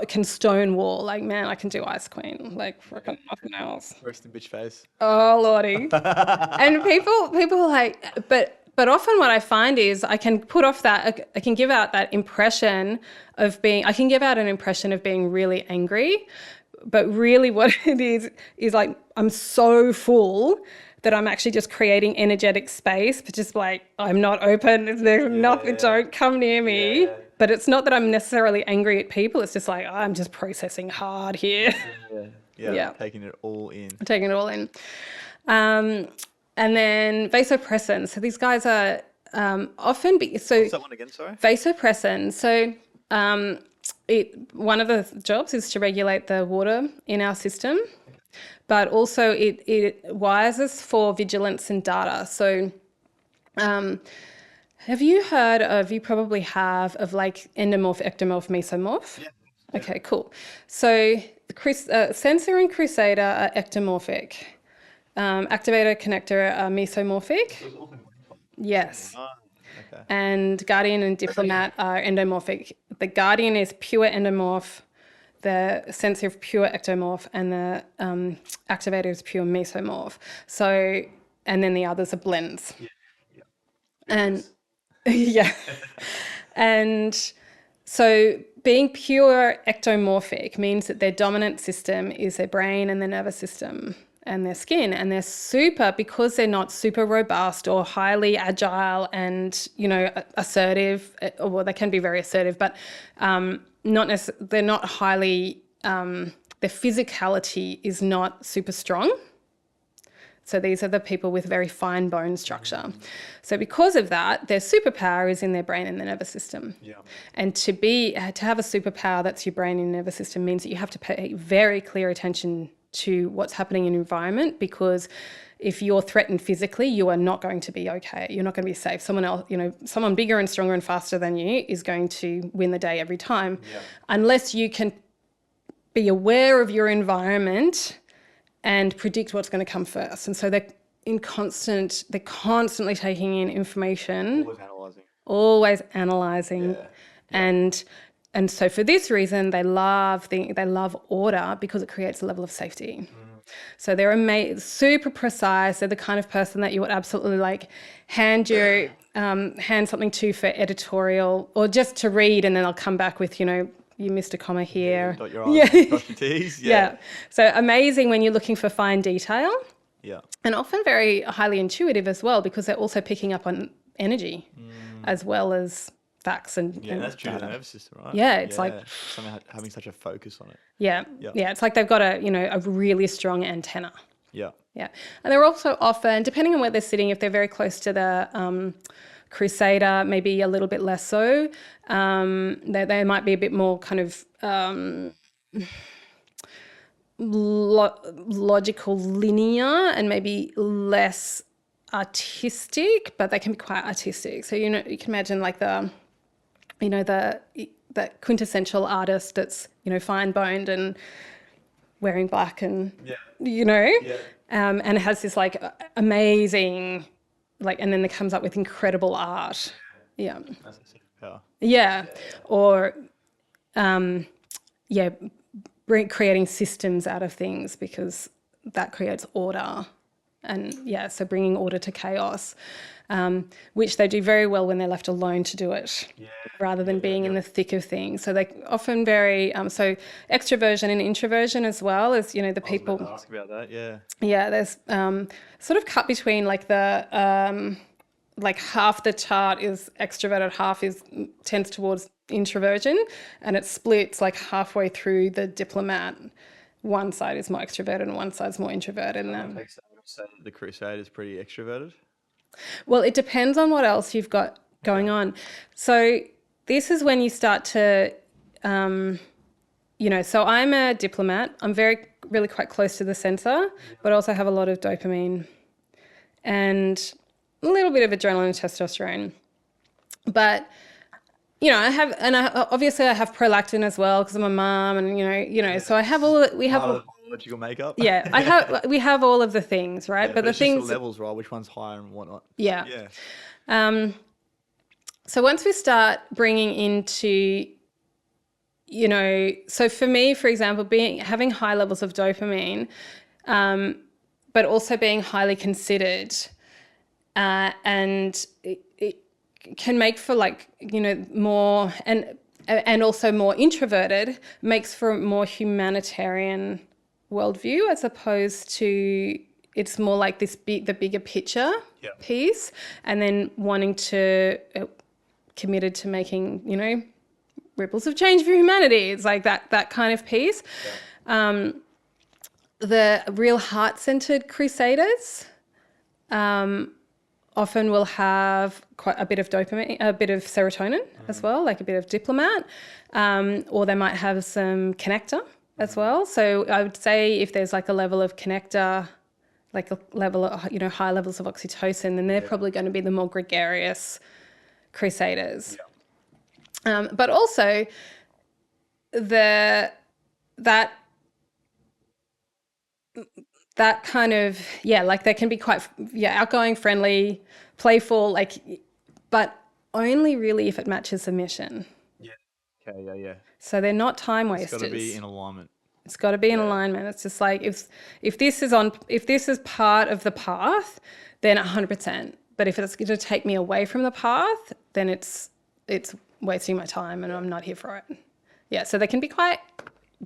can stonewall. Like, man, I can do Ice Queen, like freaking nothing else. Rest in bitch face. Oh lordy. And people are like, but often what I find is I can put off that, I can give out that impression of being, I can give out an impression of being really angry, but really what it is like I'm so full that I'm actually just creating energetic space, but just like I'm not open, there's nothing, don't come near me. Yeah. But it's not that I'm necessarily angry at people, it's just like I'm just processing hard here. Yeah. Taking it all in. Taking it all in. And then vasopressin. So these guys are often... What's that one again, sorry? Vasopressin. So one of the jobs is to regulate the water in our system, but also it wires us for vigilance and data. So have you heard of, you probably have, of like endomorph, ectomorph, mesomorph? Yeah. Okay, cool. So sensor and Crusader are ectomorphic. Activator, connector are mesomorphic. Yes. Okay. And Guardian and Diplomat are endomorphic. The Guardian is pure endomorph, the sensor is pure ectomorph, and the activator is pure mesomorph. So, and then the others are blends. Yeah. And yeah. And so being pure ectomorphic means that their dominant system is their brain and their nervous system and their skin, and they're because they're not super robust or highly agile and, assertive, or well, they can be very assertive, but they're not highly, their physicality is not super strong. So these are the people with very fine bone structure. So because of that, their superpower is in their brain and their nervous system. Yeah. And to have a superpower that's your brain and nervous system means that you have to pay very clear attention to what's happening in your environment, because if you're threatened physically, you are not going to be okay. You're not going to be safe. Someone else, someone bigger and stronger and faster than you is going to win the day every time, unless you can be aware of your environment and predict what's going to come first. And so they're constantly taking in information, always analyzing, and so for this reason, they love order because it creates a level of safety. So they're super precise. They're the kind of person that you would absolutely hand something to for editorial or just to read, and then they'll come back with, you missed a comma here. Dot your I's, cross your T's. Yeah. So amazing when you're looking for fine detail. Yeah. And often very highly intuitive as well, because they're also picking up on energy as well as facts and that's due to data. the nervous system, right? Yeah, it's like somehow having such a focus on it. Yeah. It's like they've got a really strong antenna. Yeah. And they're also often, depending on where they're sitting, if they're very close to the Crusader, maybe a little bit less so. They might be a bit more kind of logical, linear, and maybe less artistic, but they can be quite artistic. So you can imagine like the quintessential artist that's fine boned and wearing black and and has this like amazing and then it comes up with incredible art. Yeah. That's a superpower. Yeah. Or creating systems out of things, because that creates order. And so bringing order to chaos, which they do very well when they're left alone to do it, rather than being in the thick of things. So they often very, so extroversion and introversion as well as, the people. I was ask about that, yeah. Yeah, there's sort of cut between like the, half the chart is extroverted, half tends towards introversion, and it splits like halfway through the diplomat. One side is more extroverted and one side's more introverted. So the Crusader is pretty extroverted? Well, it depends on what else you've got going on. So this is when you start to, so I'm a diplomat. I'm really quite close to the sensor, but also have a lot of dopamine and a little bit of adrenaline and testosterone. But, obviously I have prolactin as well because I'm a mom, and, so I have all, we have biological makeup. Yeah, we have all of the things, right? Yeah, but the things, the levels, right? Which one's higher and whatnot. Yeah. So once we start bringing into you know, so for me, for example, having high levels of dopamine, but also being highly considered, and it can make for like, you know, more and also more introverted, makes for a more humanitarian worldview, as opposed to, it's more like the bigger picture piece, and then wanting to committed to making, you know, ripples of change for humanity. It's like that kind of piece. The real heart-centered Crusaders often will have quite a bit of dopamine, a bit of serotonin as well, like a bit of diplomat, or they might have some connector as well. So I would say if there's like a level of connector, like a level of, you know, high levels of oxytocin, then they're probably going to be the more gregarious Crusaders. But also that kind of, like they can be quite, outgoing, friendly, playful, like, but only really if it matches the mission. Okay, So they're not time wasters. It's got to be in alignment. It's got to be in alignment. It's just like, if this is part of the path, then 100%. But if it's going to take me away from the path, then it's wasting my time and I'm not here for it. Yeah, so they can be quite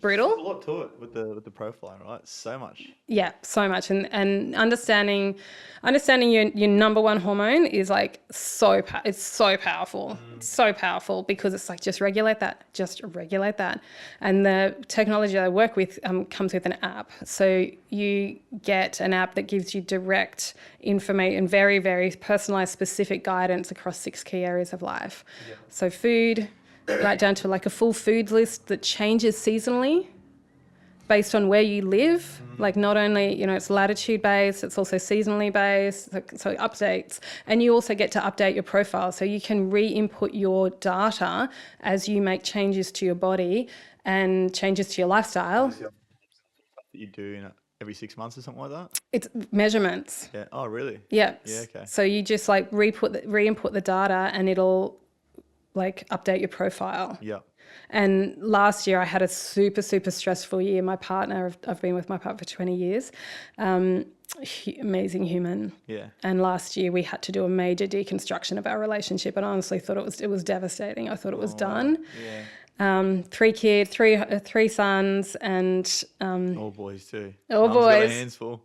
brutal. There's a lot to it with the profiling, right? So much. Yeah, so much. And understanding your number one hormone is like it's so powerful. It's so powerful because it's like, just regulate that. And the technology I work with comes with an app. So you get an app that gives you direct information, very, very personalized, specific guidance across 6 key areas of life. So food, right down to like a full foods list that changes seasonally based on where you live. Like not only, you know, it's latitude based, it's also seasonally based, so it updates. And you also get to update your profile, so you can re-input your data as you make changes to your body and changes to your lifestyle. That you do every 6 months or something like that? It's measurements. Yeah. Oh, really? Yeah. Yeah, okay. So you just like re-input the data and it'll like update your profile. Yeah. And last year I had a super, super stressful year. My partner, I've been with my partner for 20 years, amazing human. Yeah. And last year we had to do a major deconstruction of our relationship, and I honestly thought it was devastating. I thought it was done. Yeah. 3 kids, three sons, and All boys too. all Mum's got her boys. hands full.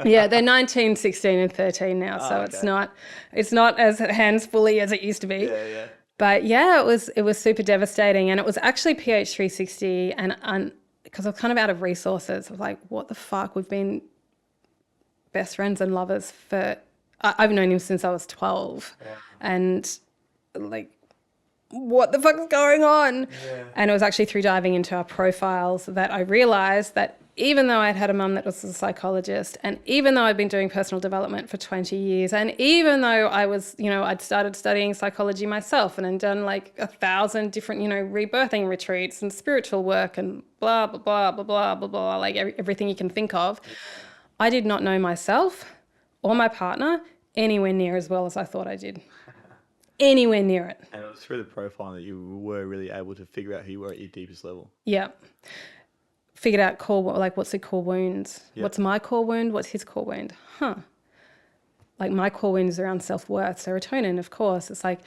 Yeah, they're 19, 16, and 13 now, so okay. it's not as hands fully as it used to be. Yeah. But yeah, it was super devastating, and it was actually PH 360, and because I was kind of out of resources. I was like, what the fuck? We've been best friends and lovers I've known him since I was 12, and like, what the fuck's going on? Yeah. And it was actually through diving into our profiles that I realized that even though I'd had a mum that was a psychologist, and even though I'd been doing personal development for 20 years, and even though I was, you know, I'd started studying psychology myself and had done like 1,000 different, you know, rebirthing retreats and spiritual work and blah, blah, blah, blah, blah, blah, blah, like everything you can think of, I did not know myself or my partner anywhere near as well as I thought I did. Anywhere near it. And it was through the profile that you were really able to figure out who you were at your deepest level. Yeah. Figured out what's the core wounds? Yep. What's my core wound? What's his core wound? Like my core wound is around self-worth. Serotonin, of course. It's like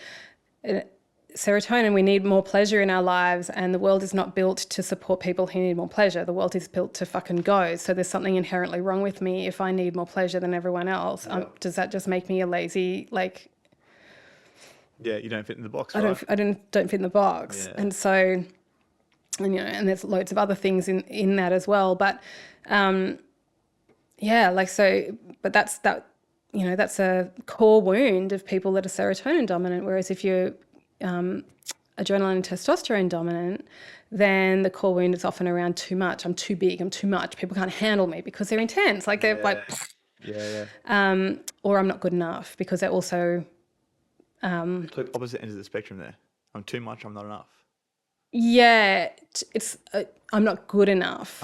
serotonin, we need more pleasure in our lives, and the world is not built to support people who need more pleasure. The world is built to fucking go. So there's something inherently wrong with me if I need more pleasure than everyone else. Yep. Does that just make me a lazy, like... Yeah, you don't fit in the box, right? I don't fit in the box. Yeah. And so... And, you know, and there's loads of other things in that as well. But, but that's a core wound of people that are serotonin dominant. Whereas if you're adrenaline and testosterone dominant, then the core wound is often around too much. I'm too big. I'm too much. People can't handle me because they're intense. Like they're like, or I'm not good enough because they're also. So opposite ends of the spectrum there. I'm too much. I'm not enough. Yeah, it's I'm not good enough.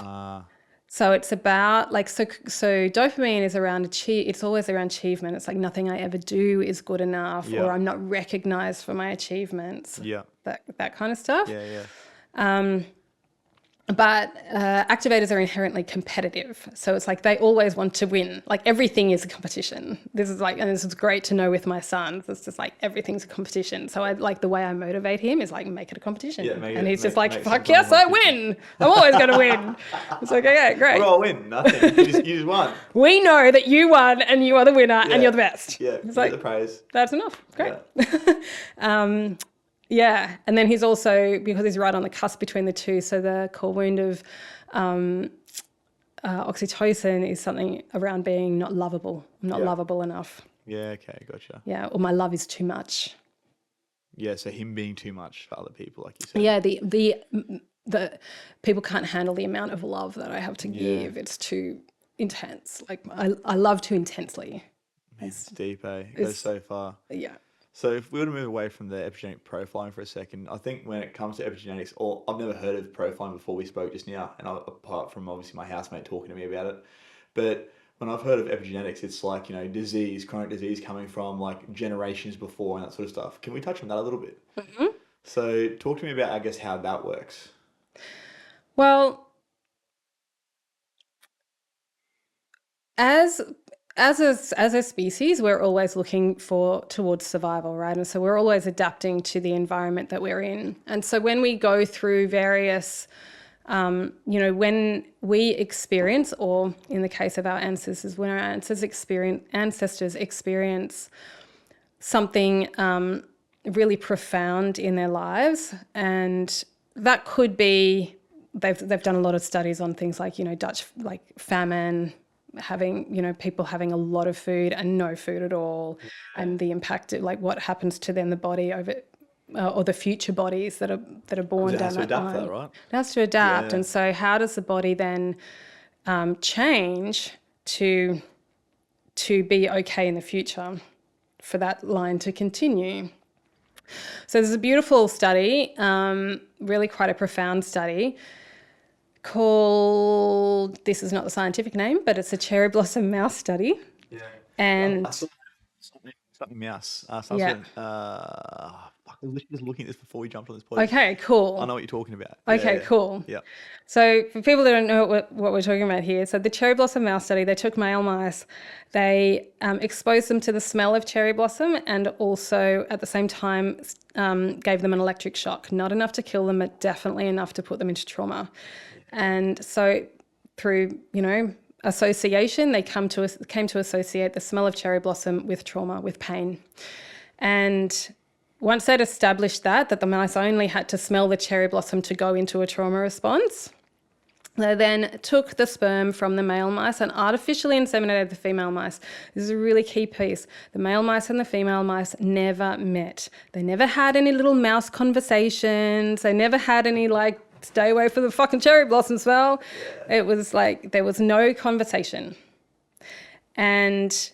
So it's about like so dopamine is around it's always around achievement. It's like nothing I ever do is good enough, or I'm not recognized for my achievements. Yeah. That kind of stuff. Yeah. But activators are inherently competitive. So it's like they always want to win. Like everything is a competition. This is great to know with my sons. It's just like everything's a competition. So I like the way I motivate him is like make it a competition. And he's just like, fuck yes, I win. I'm always going to win. It's like, okay, great. What do I win? Nothing. You just won. We know that you won and you are the winner and you're the best. Yeah, it's like the praise. That's enough. Great. Yeah. Yeah, and then he's also, because he's right on the cusp between the two, so the core wound of oxytocin is something around being not lovable. I'm not lovable enough. Yeah, okay, gotcha. Yeah, or my love is too much. Yeah, so him being too much for other people, like you said. Yeah, the people can't handle the amount of love that I have to give. It's too intense. Like I love too intensely. It's deep, eh? It goes so far. Yeah. So if we were to move away from the epigenetic profiling for a second, I think when it comes to epigenetics, or I've never heard of profiling before we spoke just now, and apart from obviously my housemate talking to me about it, but when I've heard of epigenetics, it's like, disease, chronic disease coming from like generations before and that sort of stuff. Can we touch on that a little bit? Mm-hmm. So talk to me about, I guess, how that works. Well, as a species, we're always looking towards survival, right? And so we're always adapting to the environment that we're in. And so when we go through various, when we experience, or in the case of our ancestors, when our ancestors experience something really profound in their lives, and that could be, they've done a lot of studies on things like, Dutch, like famine, having, people having a lot of food and no food at all, and the impact of like what happens to then the body over, or the future bodies that are born down that line. That, right? It has to adapt, and so how does the body then change to be okay in the future for that line to continue? So there's a beautiful study, really quite a profound study, called, this is not the scientific name, but it's a cherry blossom mouse study. Yeah. And something mouse. I was literally just looking at this before we jumped on this podcast. Okay, cool. I know what you're talking about. Okay, cool. Yeah. So for people that don't know what we're talking about here, so the cherry blossom mouse study, they took male mice, they exposed them to the smell of cherry blossom, and also at the same time gave them an electric shock. Not enough to kill them, but definitely enough to put them into trauma. And so through, association, they came to associate the smell of cherry blossom with trauma, with pain. And once they'd established that the mice only had to smell the cherry blossom to go into a trauma response, they then took the sperm from the male mice and artificially inseminated the female mice. This is a really key piece. The male mice and the female mice never met. They never had any little mouse conversations. They never had any like, stay away from the fucking cherry blossom smell. It was like there was no conversation. And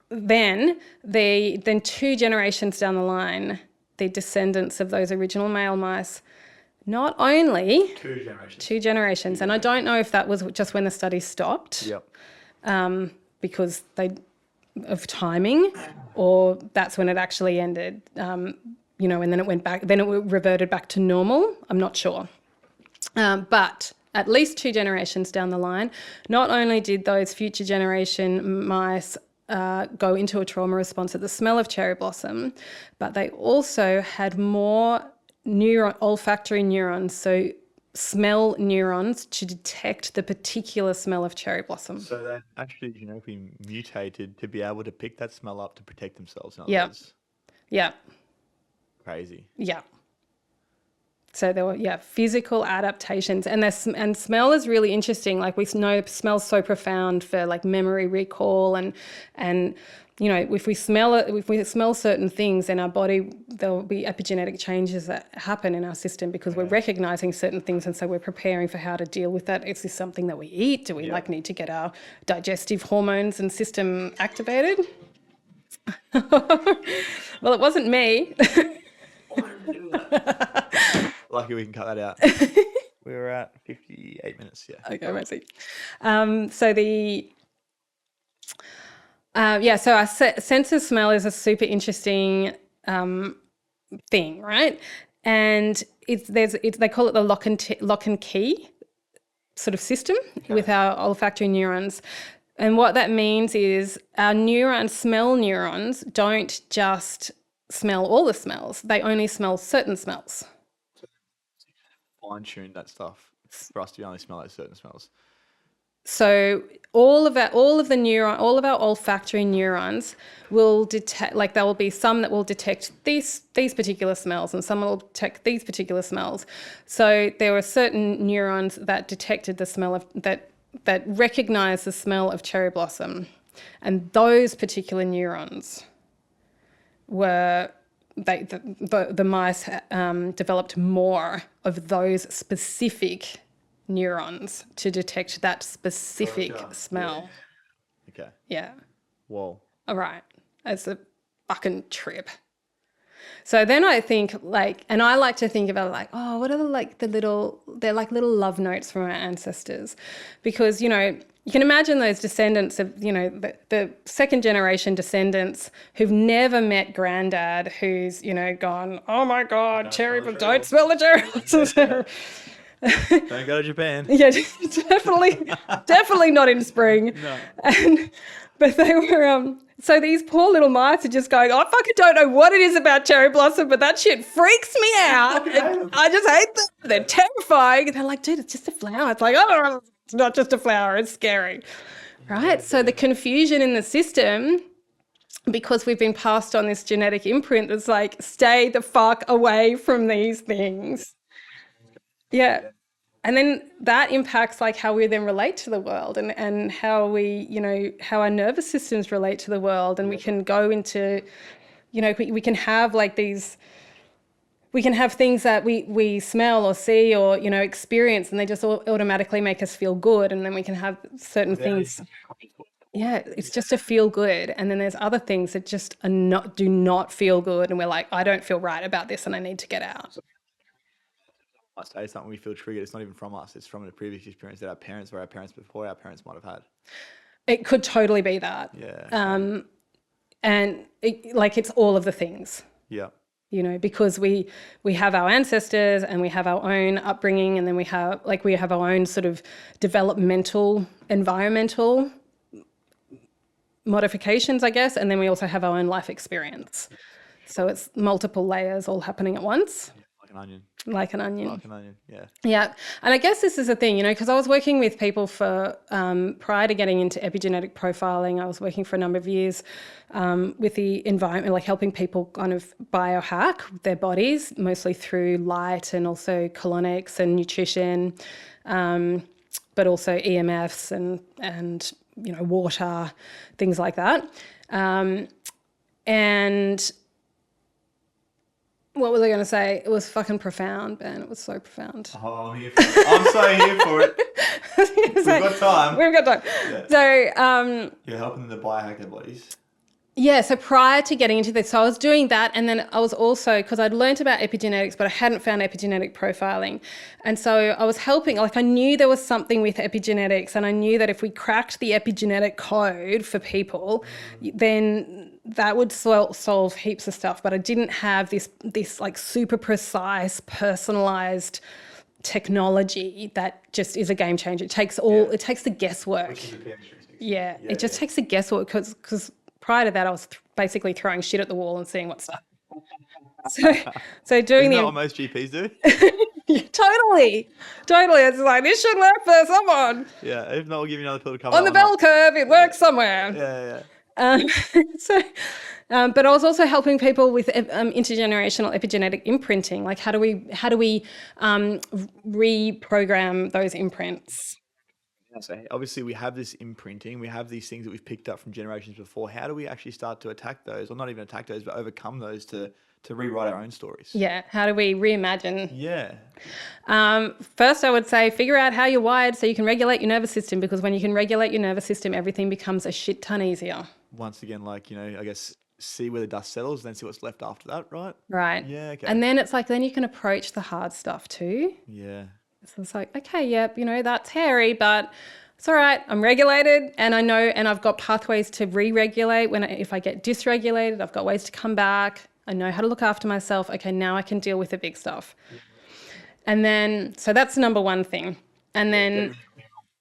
then 2 generations down the line, the descendants of those original male mice, not only 2 generations, and I don't know if that was just when the study stopped, because of timing, or that's when it actually ended. And then it went back, then it reverted back to normal. I'm not sure. But at least 2 generations down the line, not only did those future generation mice go into a trauma response at the smell of cherry blossom, but they also had more olfactory neurons, so smell neurons to detect the particular smell of cherry blossom. So they actually genetically mutated to be able to pick that smell up to protect themselves. Yeah. Crazy. Yeah. So there were, physical adaptations, and smell is really interesting. Like we know smell's so profound for like memory recall, and if we smell certain things in our body, there'll be epigenetic changes that happen in our system because we're recognizing certain things, and so we're preparing for how to deal with that. Is this something that we eat? Do we need to get our digestive hormones and system activated? Well, it wasn't me. Lucky we can cut that out. We were at 58 minutes, Okay, amazing. So our sense of smell is a super interesting thing, right? And they call it the lock and key sort of system with our olfactory neurons. And what that means is our smell neurons don't just smell all the smells. They only smell certain smells. Fine-tune that stuff for us to only smell those certain smells. So all of our olfactory neurons will detect, like there will be some that will detect these particular smells and some will detect these particular smells. So there were certain neurons that detected the smell of that recognize the smell of cherry blossom, and those particular neurons were the mice developed more of those specific neurons to detect that specific smell. Okay. Yeah. Whoa. All right. It's a fucking trip. So then I think and I like to think about like, oh, what are they're like little love notes from our ancestors, because, you can imagine those descendants of, the second generation descendants who've never met granddad, who's, gone, oh my God, don't smell the cherry. Don't go to Japan. Yeah, definitely not in spring. No. But they were, so these poor little mice are just going, I fucking don't know what it is about cherry blossom, but that shit freaks me out. I just hate them. They're terrifying. And they're like, dude, it's just a flower. It's like, oh, it's not just a flower. It's scary. Right? So the confusion in the system, because we've been passed on this genetic imprint that's like, stay the fuck away from these things. Yeah. And then that impacts like how we then relate to the world and how we, how our nervous systems relate to the world. And we can go into, we can have like we can have things that we smell or see or, experience, and they just automatically make us feel good. And then we can have certain things. Yeah, it's just a feel good. And then there's other things that just do not feel good. And we're like, I don't feel right about this and I need to get out. I say something, we feel triggered. It's not even from us. It's from a previous experience that our parents before our parents might have had. It could totally be that. Yeah. And it's all of the things. Yeah. Because we have our ancestors and we have our own upbringing, and then we have our own sort of developmental, environmental modifications, I guess, and then we also have our own life experience. So it's multiple layers all happening at once. Like an onion. Like an onion, yeah. Yeah. And I guess this is the thing, because I was working with people for, prior to getting into epigenetic profiling, I was working for a number of years with the environment, like helping people kind of biohack their bodies, mostly through light and also colonics and nutrition, but also EMFs and water, things like that. And what was I going to say? It was fucking profound, Ben. It was so profound. Oh, I'm here for it. I'm so here for it. We've got time. We've got time. Yeah. So, you're helping them to biohack their bodies. Yeah, so prior to getting into this, so I was doing that, and then I was also, because I'd learned about epigenetics, but I hadn't found epigenetic profiling. And so I was helping, I knew there was something with epigenetics, and I knew that if we cracked the epigenetic code for people, then that would solve heaps of stuff. But I didn't have this like super precise, personalized technology that just is a game changer. It takes the guesswork. Yeah, it just takes the guesswork because prior to that, I was basically throwing shit at the wall and seeing what stuff. So doing Isn't that what most GPs do? Totally. It's like, this should work for someone. Yeah, if not, we'll give you another pill to come on the bell curve. It works somewhere. Yeah. But I was also helping people with intergenerational epigenetic imprinting. Like, how do we reprogram those imprints? So obviously we have this imprinting, we have these things that we've picked up from generations before. How do we actually start to attack those, or not even attack those, but overcome those to rewrite our own stories? Yeah. How do we reimagine? Yeah. First, I would say figure out how you're wired so you can regulate your nervous system, because when you can regulate your nervous system, everything becomes a shit ton easier. Once again, I guess see where the dust settles, then see what's left after that, right? Right. Yeah, okay. And then it's like, then you can approach the hard stuff too. Yeah. So it's like, okay, yep, that's hairy, but it's all right. I'm regulated, and I know, and I've got pathways to re-regulate if I get dysregulated. I've got ways to come back. I know how to look after myself. Okay, now I can deal with the big stuff. And then, so that's the number one thing. And then,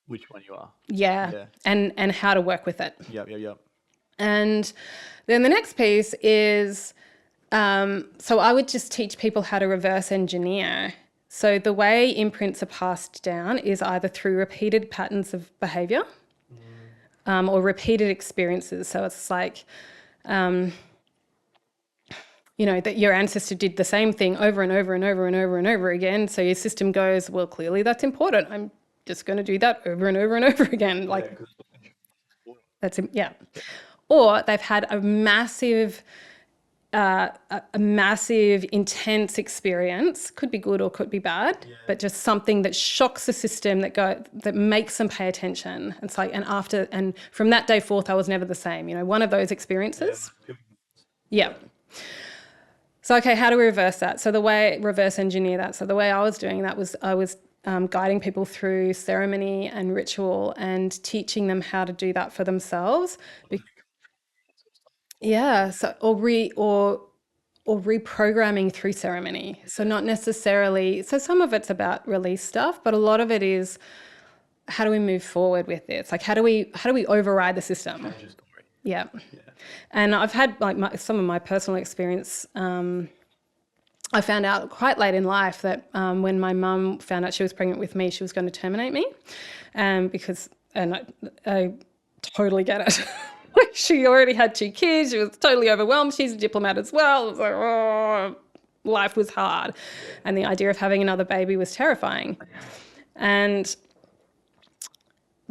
which one you are. yeah. And how to work with it. Yep. And then the next piece is, so I would just teach people how to reverse engineer. So the way imprints are passed down is either through repeated patterns of behavior or repeated experiences. So it's like, that your ancestor did the same thing over and over and over and over and over again. So your system goes, well, clearly that's important. I'm just going to do that over and over and over again. Like, that's, yeah. Or they've had a massive, intense experience, could be good or could be bad, but just something that shocks the system that makes them pay attention. It's like, and from that day forth, I was never the same, one of those experiences. Yeah. So, okay, how do we reverse that? So reverse engineer that. So the way I was doing that was I was guiding people through ceremony and ritual and teaching them how to do that for themselves. Yeah. So, or reprogramming through ceremony. So not necessarily, so some of it's about release stuff, but a lot of it is how do we move forward with this? Like how do we override the system? Yeah. And I've had like some of my personal experience. I found out quite late in life that when my mum found out she was pregnant with me, she was going to terminate me, because I totally get it. She already had 2 kids. She was totally overwhelmed. She's a diplomat as well. It was like, oh, life was hard, and the idea of having another baby was terrifying.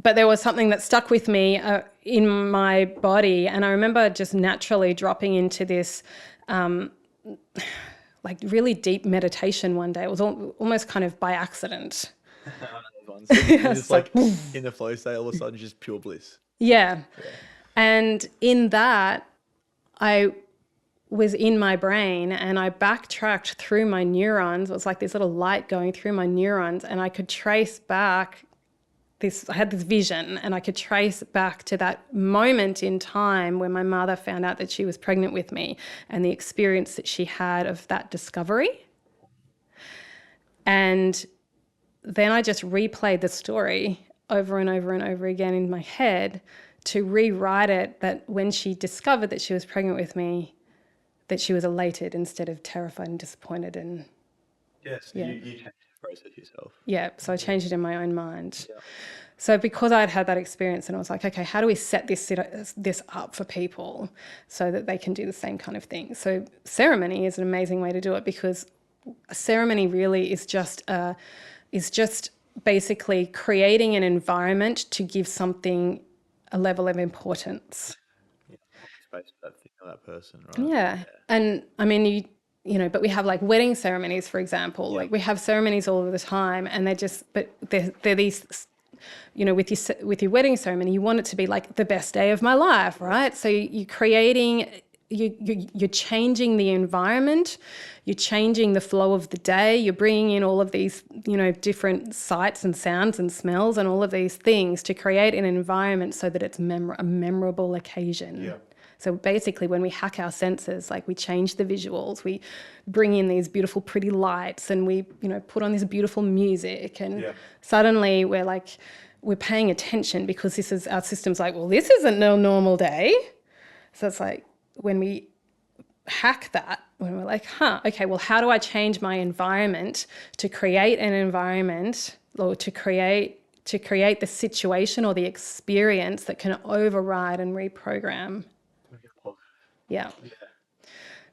But there was something that stuck with me in my body. And I remember just naturally dropping into this like really deep meditation one day. It was almost kind of by accident. Just like in the flow state, all of a sudden just pure bliss. Yeah. And in that, I was in my brain and I backtracked through my neurons. It was like this little light going through my neurons, and I could trace back I had this vision, and I could trace back to that moment in time when my mother found out that she was pregnant with me and the experience that she had of that discovery. And then I just replayed the story over and over and over again in my head to rewrite it, that when she discovered that she was pregnant with me, that she was elated instead of terrified and disappointed. And yes, you changed the process yourself. Yeah, so I changed it in my own mind. Yeah. So because I'd had that experience, and I was like, okay, how do we set this up for people so that they can do the same kind of thing? So ceremony is an amazing way to do it, because a ceremony really is just basically creating an environment to give something a level of importance. Yeah, space for that thing or that person, right? Yeah. And I mean, but we have like wedding ceremonies, for example. Like we have ceremonies all of the time, and they're these, with your wedding ceremony, you want it to be like the best day of my life, right? So you're creating, you're changing the environment, you're changing the flow of the day, you're bringing in all of these, different sights and sounds and smells and all of these things to create an environment so that it's a memorable occasion. Yeah. So basically when we hack our senses, like we change the visuals, we bring in these beautiful, pretty lights, and we, put on this beautiful music, and suddenly we're paying attention, because our system's like, well, this isn't no normal day. So it's like when we hack that, when we're like, okay, well, how do I change my environment to create an environment, or to create the situation or the experience that can override and reprogram. Yeah.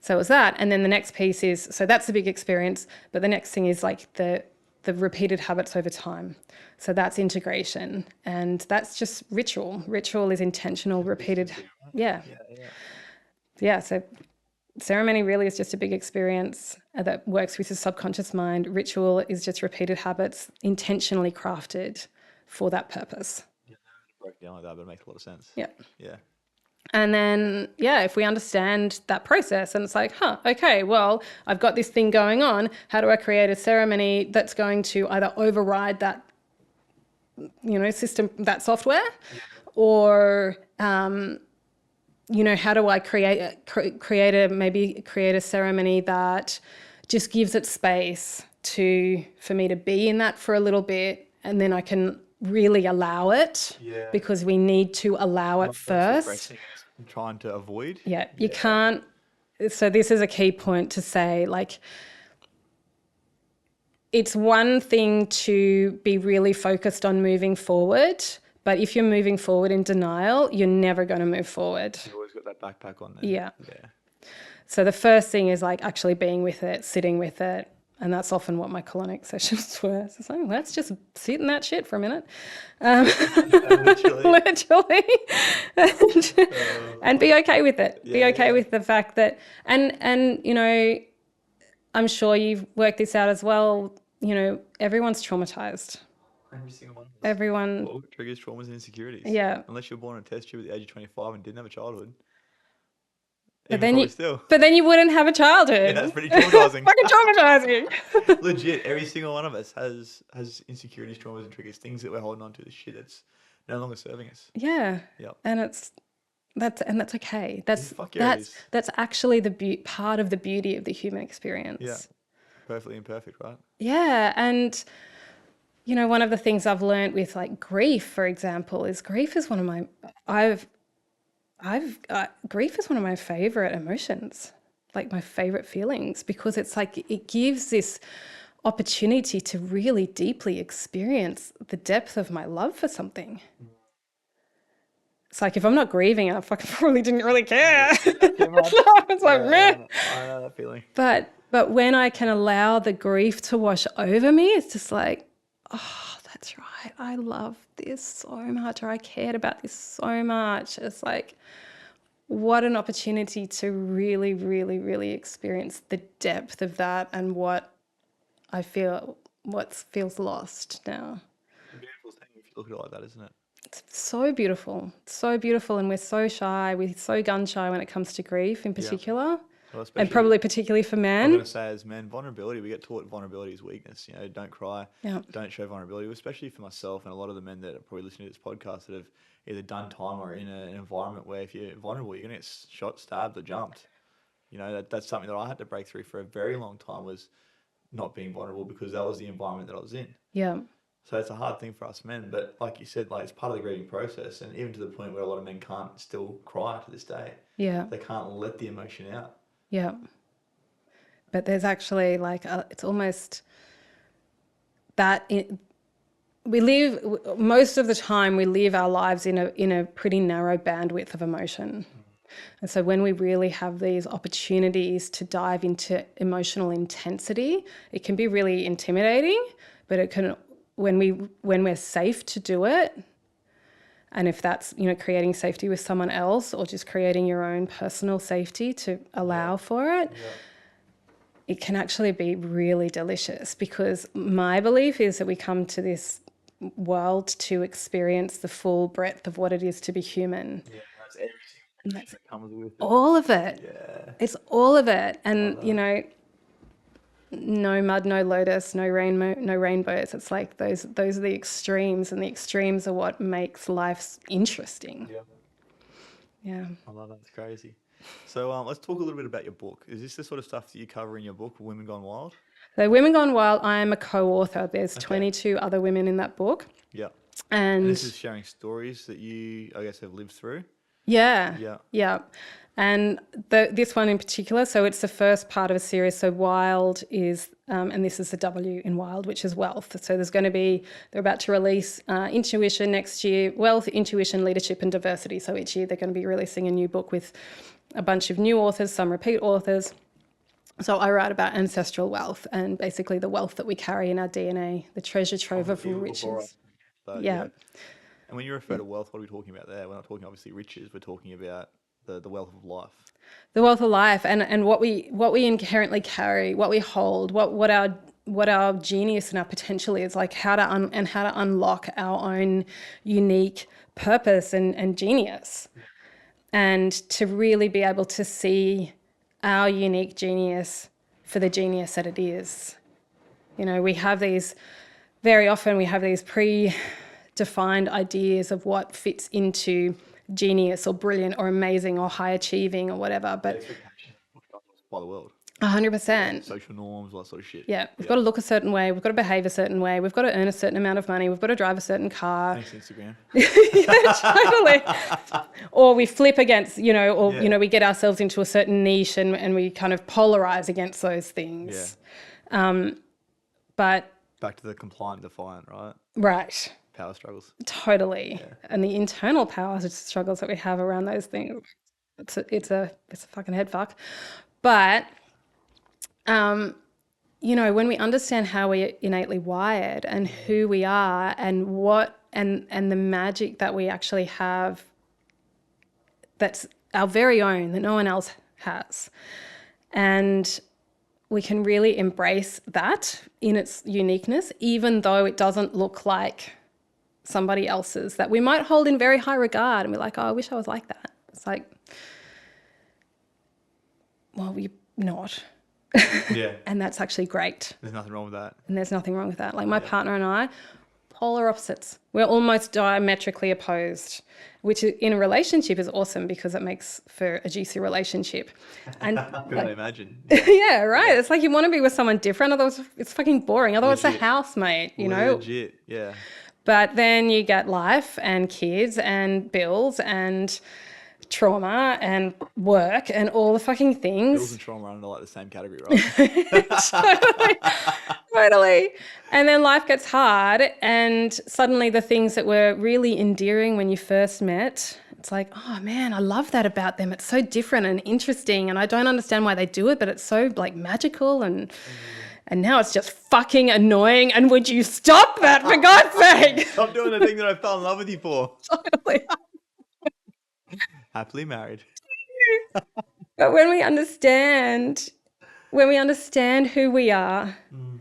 So it was that. And then the next piece is, so that's the big experience, but the next thing is like the repeated habits over time. So that's integration, and that's just ritual. Ritual is intentional, repeated. Yeah. So ceremony really is just a big experience that works with the subconscious mind. Ritual is just repeated habits intentionally crafted for that purpose. Yeah, broke down like that, but it makes a lot of sense. Yeah. Yeah. And then, if we understand that process, and it's like, okay, well, I've got this thing going on. How do I create a ceremony that's going to either override that, system, that software, or, how do I create a ceremony that just gives it space for me to be in that for a little bit, and then I can really allow it, because we need to allow it first. I'm trying to avoid. Yeah, you can't. So this is a key point to say, like, it's one thing to be really focused on moving forward, but if you're moving forward in denial, you're never going to move forward. You always got that backpack on there. Yeah. So the first thing is like actually being with it, sitting with it. And that's often what my colonic sessions were. So it's like, let's just sit in that shit for a minute. Literally. And be okay with it. Be okay with the fact that, and I'm sure you've worked this out as well. Everyone's traumatized. Every single one. Everyone. What triggers traumas and insecurities. Yeah. Unless you're born on a test tube at the age of 25 and didn't have a childhood. But then you wouldn't have a childhood. Yeah, that's pretty traumatizing. Fucking traumatizing. Legit, every single one of us has insecurities, traumas, and triggers, things that we're holding on to, the shit that's no longer serving us. Yeah. Yep. And that's okay. That's actually part of the beauty of the human experience. Yeah. Perfectly imperfect, right? Yeah. And one of the things I've learned with like grief, for example, is grief is one of my grief is one of my favorite emotions, like my favorite feelings, because it's like it gives this opportunity to really deeply experience the depth of my love for something. It's like if I'm not grieving, I fucking probably didn't really care. It's like, meh. I know that feeling. But when I can allow the grief to wash over me, it's just like, oh, that's right. I love this so much, or I cared about this so much. It's like, what an opportunity to really, really, really experience the depth of that and what feels lost now. It's a beautiful thing if you look at it like that, isn't it? It's so beautiful. So beautiful. And we're so shy. We're so gun shy when it comes to grief in particular. Well, and probably particularly for men. I'm going to say as men, vulnerability, we get taught vulnerability is weakness. Don't cry, don't show vulnerability, especially for myself and a lot of the men that are probably listening to this podcast that have either done time or in an environment where if you're vulnerable, you're going to get shot, stabbed or jumped. That's something that I had to break through for a very long time, was not being vulnerable, because that was the environment that I was in. Yeah. So it's a hard thing for us men, but like you said, like it's part of the grieving process, and even to the point where a lot of men can't still cry to this day. Yeah. They can't let the emotion out. Yeah. But there's actually it's almost that most of the time we live our lives in a pretty narrow bandwidth of emotion. And so when we really have these opportunities to dive into emotional intensity, it can be really intimidating, but it can, when we're safe to do it, and if that's, creating safety with someone else or just creating your own personal safety to allow for it, it can actually be really delicious, because my belief is that we come to this world to experience the full breadth of what it is to be human. Yeah, that's everything that comes with it. All of it. Yeah. It's all of it. And, no mud, no lotus, no rainbows. It's like those are the extremes, and the extremes are what makes life interesting. Yeah. I love that. It's crazy. So let's talk a little bit about your book. Is this the sort of stuff that you cover in your book, Women Gone Wild? So Women Gone Wild, I am a co-author. There's 22 other women in that book. Yeah. And this is sharing stories that you, I guess, have lived through. Yeah. And this one in particular, so it's the first part of a series. So Wild is, and this is the W in Wild, which is wealth. So they're about to release Intuition next year, Wealth, Intuition, Leadership and Diversity. So each year they're going to be releasing a new book with a bunch of new authors, some repeat authors. So I write about ancestral wealth and basically the wealth that we carry in our DNA, the treasure trove of riches. Yeah. And when you refer to wealth, what are we talking about there? We're not talking obviously riches. We're talking about the wealth of life. The wealth of life, and what we inherently carry, what we hold, what our genius and our potential is, like how to unlock our own unique purpose and genius, and to really be able to see our unique genius for the genius that it is. We have these predefined ideas of what fits into genius or brilliant or amazing or high achieving or whatever. But By the world. 100%. Social norms, all that sort of shit. Yeah, we've got to look a certain way. We've got to behave a certain way. We've got to earn a certain amount of money. We've got to drive a certain car. Thanks, Instagram. Yeah, totally. Or we flip against, you know, we get ourselves into a certain niche and we kind of polarize against those things. Yeah. But Back to the compliant defiant, right? right. Power struggles. Totally. Yeah. And the internal power struggles that we have around those things. It's a fucking head fuck. But you know, when we understand how we're innately wired and who we are and what and the magic that we actually have that's our very own, that no one else has. And we can really embrace that in its uniqueness, even though it doesn't look like somebody else's that we might hold in very high regard and be like, oh, I wish I was like that. It's like, well, you're not. Yeah. And that's actually great. There's nothing wrong with that. And there's nothing wrong with that. Like my partner and I, polar opposites. We're almost diametrically opposed, which in a relationship is awesome because it makes for a juicy relationship. And Could I imagine? yeah, right. It's like you want to be with someone different, otherwise it's fucking boring. Otherwise it's a housemate, you know? Legit, yeah. But then you get life and kids and bills and trauma and work and all the fucking things. Bills and trauma are under like the same category, right? Totally. And then life gets hard and suddenly the things that were really endearing when you first met, it's like, oh man, I love that about them. It's so different and interesting and I don't understand why they do it, but it's so like magical and now it's just fucking annoying. And would you stop that for God's sake? Stop doing the thing that I fell in love with you for. Totally. Happily married. But when we understand who we are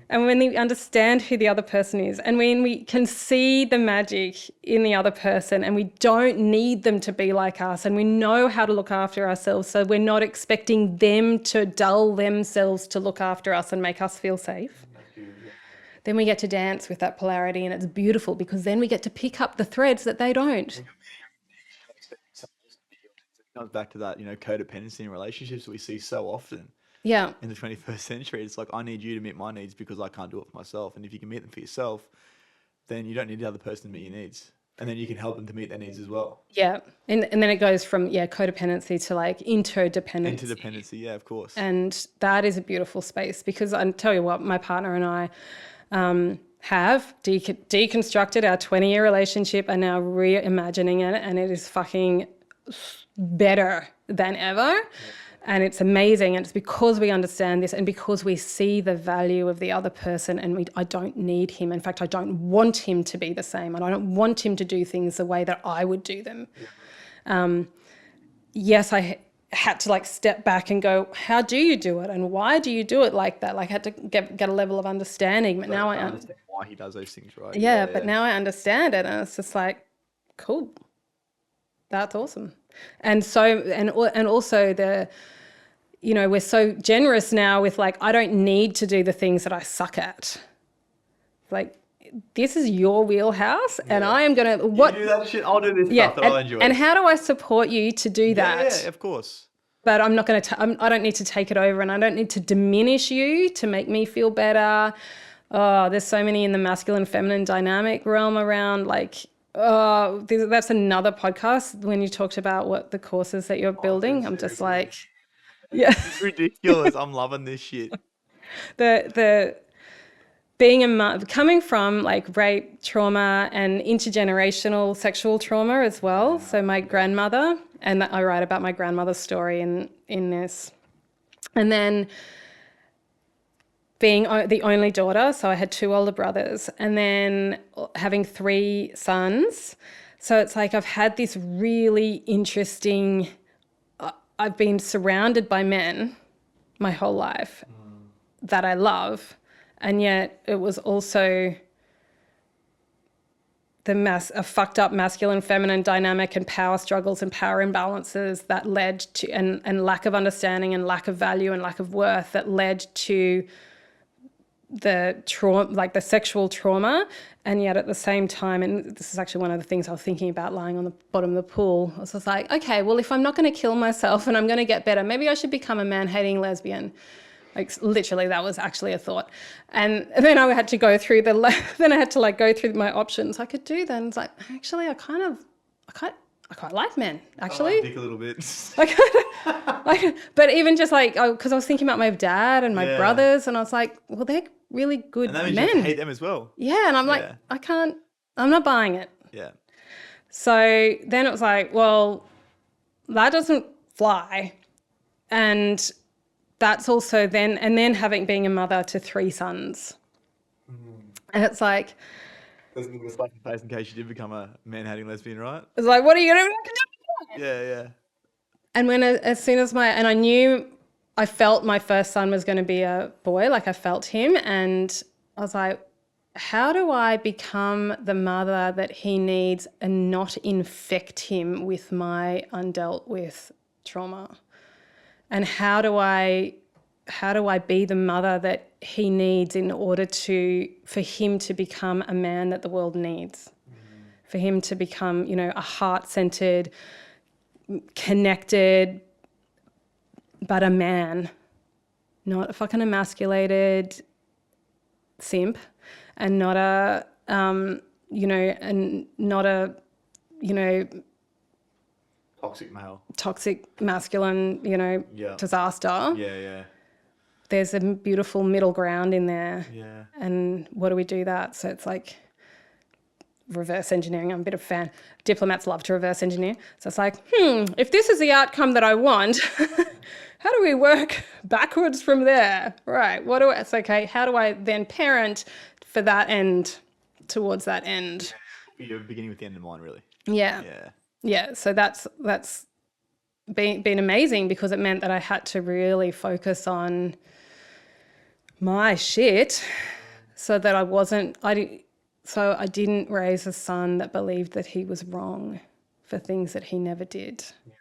and when we understand who the other person is and when we can see the magic in the other person and we don't need them to be like us and we know how to look after ourselves so we're not expecting them to dull themselves to look after us and make us feel safe, then we get to dance with that polarity and it's beautiful because then we get to pick up the threads that they don't. It comes back to that, you know, codependency in relationships that we see so often. Yeah. In the 21st century, it's like, I need you to meet my needs because I can't do it for myself. And if you can meet them for yourself, then you don't need the other person to meet your needs. And then you can help them to meet their needs as well. Yeah. And then it goes from, codependency to like interdependency. Interdependency, yeah, of course. And that is a beautiful space because I tell you what, my partner and I have deconstructed our 20-year relationship and now reimagining it. And it is fucking better than ever. And it's amazing. And it's because we understand this and because we see the value of the other person and I don't need him. In fact, I don't want him to be the same and I don't want him to do things the way that I would do them. Yes, I had to like step back and go, how do you do it? And why do you do it like that? Like I had to get a level of understanding, but now I understand why he does those things, right? Yeah, but now I understand it and it's just like, cool. That's awesome. And so, and also we're so generous now with like, I don't need to do the things that I suck at. Like, this is your wheelhouse and I am going to, You do that shit, I'll do this stuff that I'll enjoy. And how do I support you to do that? Yeah, of course. But I'm not going to, I don't need to take it over and I don't need to diminish you to make me feel better. Oh, there's so many in the masculine feminine dynamic realm around like, that's another podcast when you talked about what the courses that you're building. I'm just like, yeah. It's ridiculous. I'm loving this shit. The being a mom, coming from like rape, trauma and intergenerational sexual trauma as well. So my grandmother, and I write about my grandmother's story in this. And then being the only daughter, so I had 2 older brothers, and then having 3 sons. So it's like I've had this really interesting, I've been surrounded by men my whole life that I love, and yet it was also a fucked up masculine feminine dynamic and power struggles and power imbalances that led to, and lack of understanding and lack of value and lack of worth that led to the trauma, like the sexual trauma, and yet at the same time, and this is actually one of the things I was thinking about lying on the bottom of the pool. I was just like, okay, well, if I'm not going to kill myself and I'm going to get better, maybe I should become a man-hating lesbian. Like literally, that was actually a thought. And then I had to go through go through my options. I could do that. And it's like, actually, I quite like men, actually. I like dick a little bit. But even just like, because I was thinking about my dad and my brothers, and I was like, well, they're really good And that means men. you have to hate them as well. Yeah, and I'm like, I'm not buying it. Yeah. So then it was like, well, that doesn't fly. And that's also then being a mother to 3 sons. And it's like, There's a little slap in the face in case you did become a man-hating lesbian, right? it's like, what are you going to do? Yeah. And when as soon as I knew, I felt my first son was going to be a boy, like I felt him, and I was like, how do I become the mother that he needs and not infect him with my undealt with trauma? And how do I be the mother that he needs in order for him to become a man that the world needs? For him to become, a heart-centered, connected, but a man, not a fucking emasculated simp, and not a, and not a, toxic masculine, disaster. Yeah. There's a beautiful middle ground in there. Yeah. And what do we do that? So it's like reverse engineering. I'm a bit of a fan. Diplomats love to reverse engineer. So it's like, if this is the outcome that I want, how do we work backwards from there? Right. It's okay. How do I then parent for that end, towards that end? You're beginning with the end in mind, really. Yeah. Yeah. So that's been amazing, because it meant that I had to really focus on my shit so that I didn't raise a son that believed that he was wrong for things that he never did. Yeah.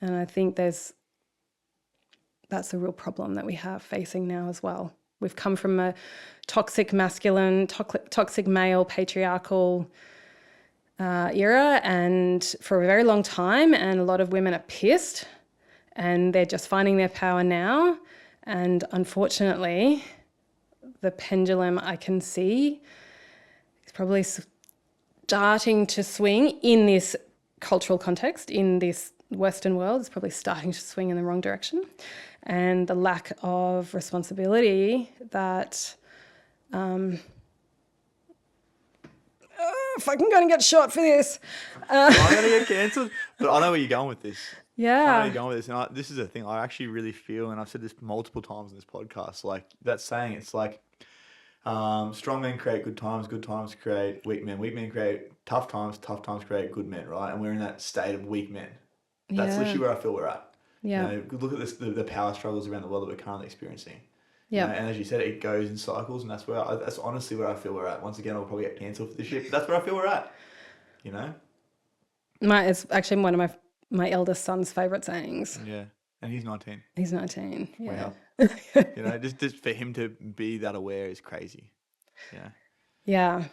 And I think that's a real problem that we have facing now as well. We've come from a toxic masculine, toxic male, patriarchal era, and for a very long time, and a lot of women are pissed and they're just finding their power now. And unfortunately, the pendulum I can see is probably starting to swing in this cultural context, in this Western world. It's probably starting to swing in the wrong direction. And the lack of responsibility that if I'm going to get shot for this. I'm going to get cancelled. But I know where you're going with this. Yeah. I know where you're going with this. And this is a thing I actually really feel, and I've said this multiple times in this podcast, like that saying, it's like strong men create good times create weak men create tough times create good men, right? And we're in that state of weak men. That's literally where I feel we're at. Yeah. Look at the power struggles around the world that we're currently experiencing. Yeah. And as you said, it goes in cycles, and that's honestly where I feel we're at. Once again, I'll probably get cancelled for this shit, but that's where I feel we're at. It's actually one of my eldest son's favourite sayings. Yeah. And he's 19. He's 19. Yeah. Wow. Just for him to be that aware is crazy. Yeah. Yeah.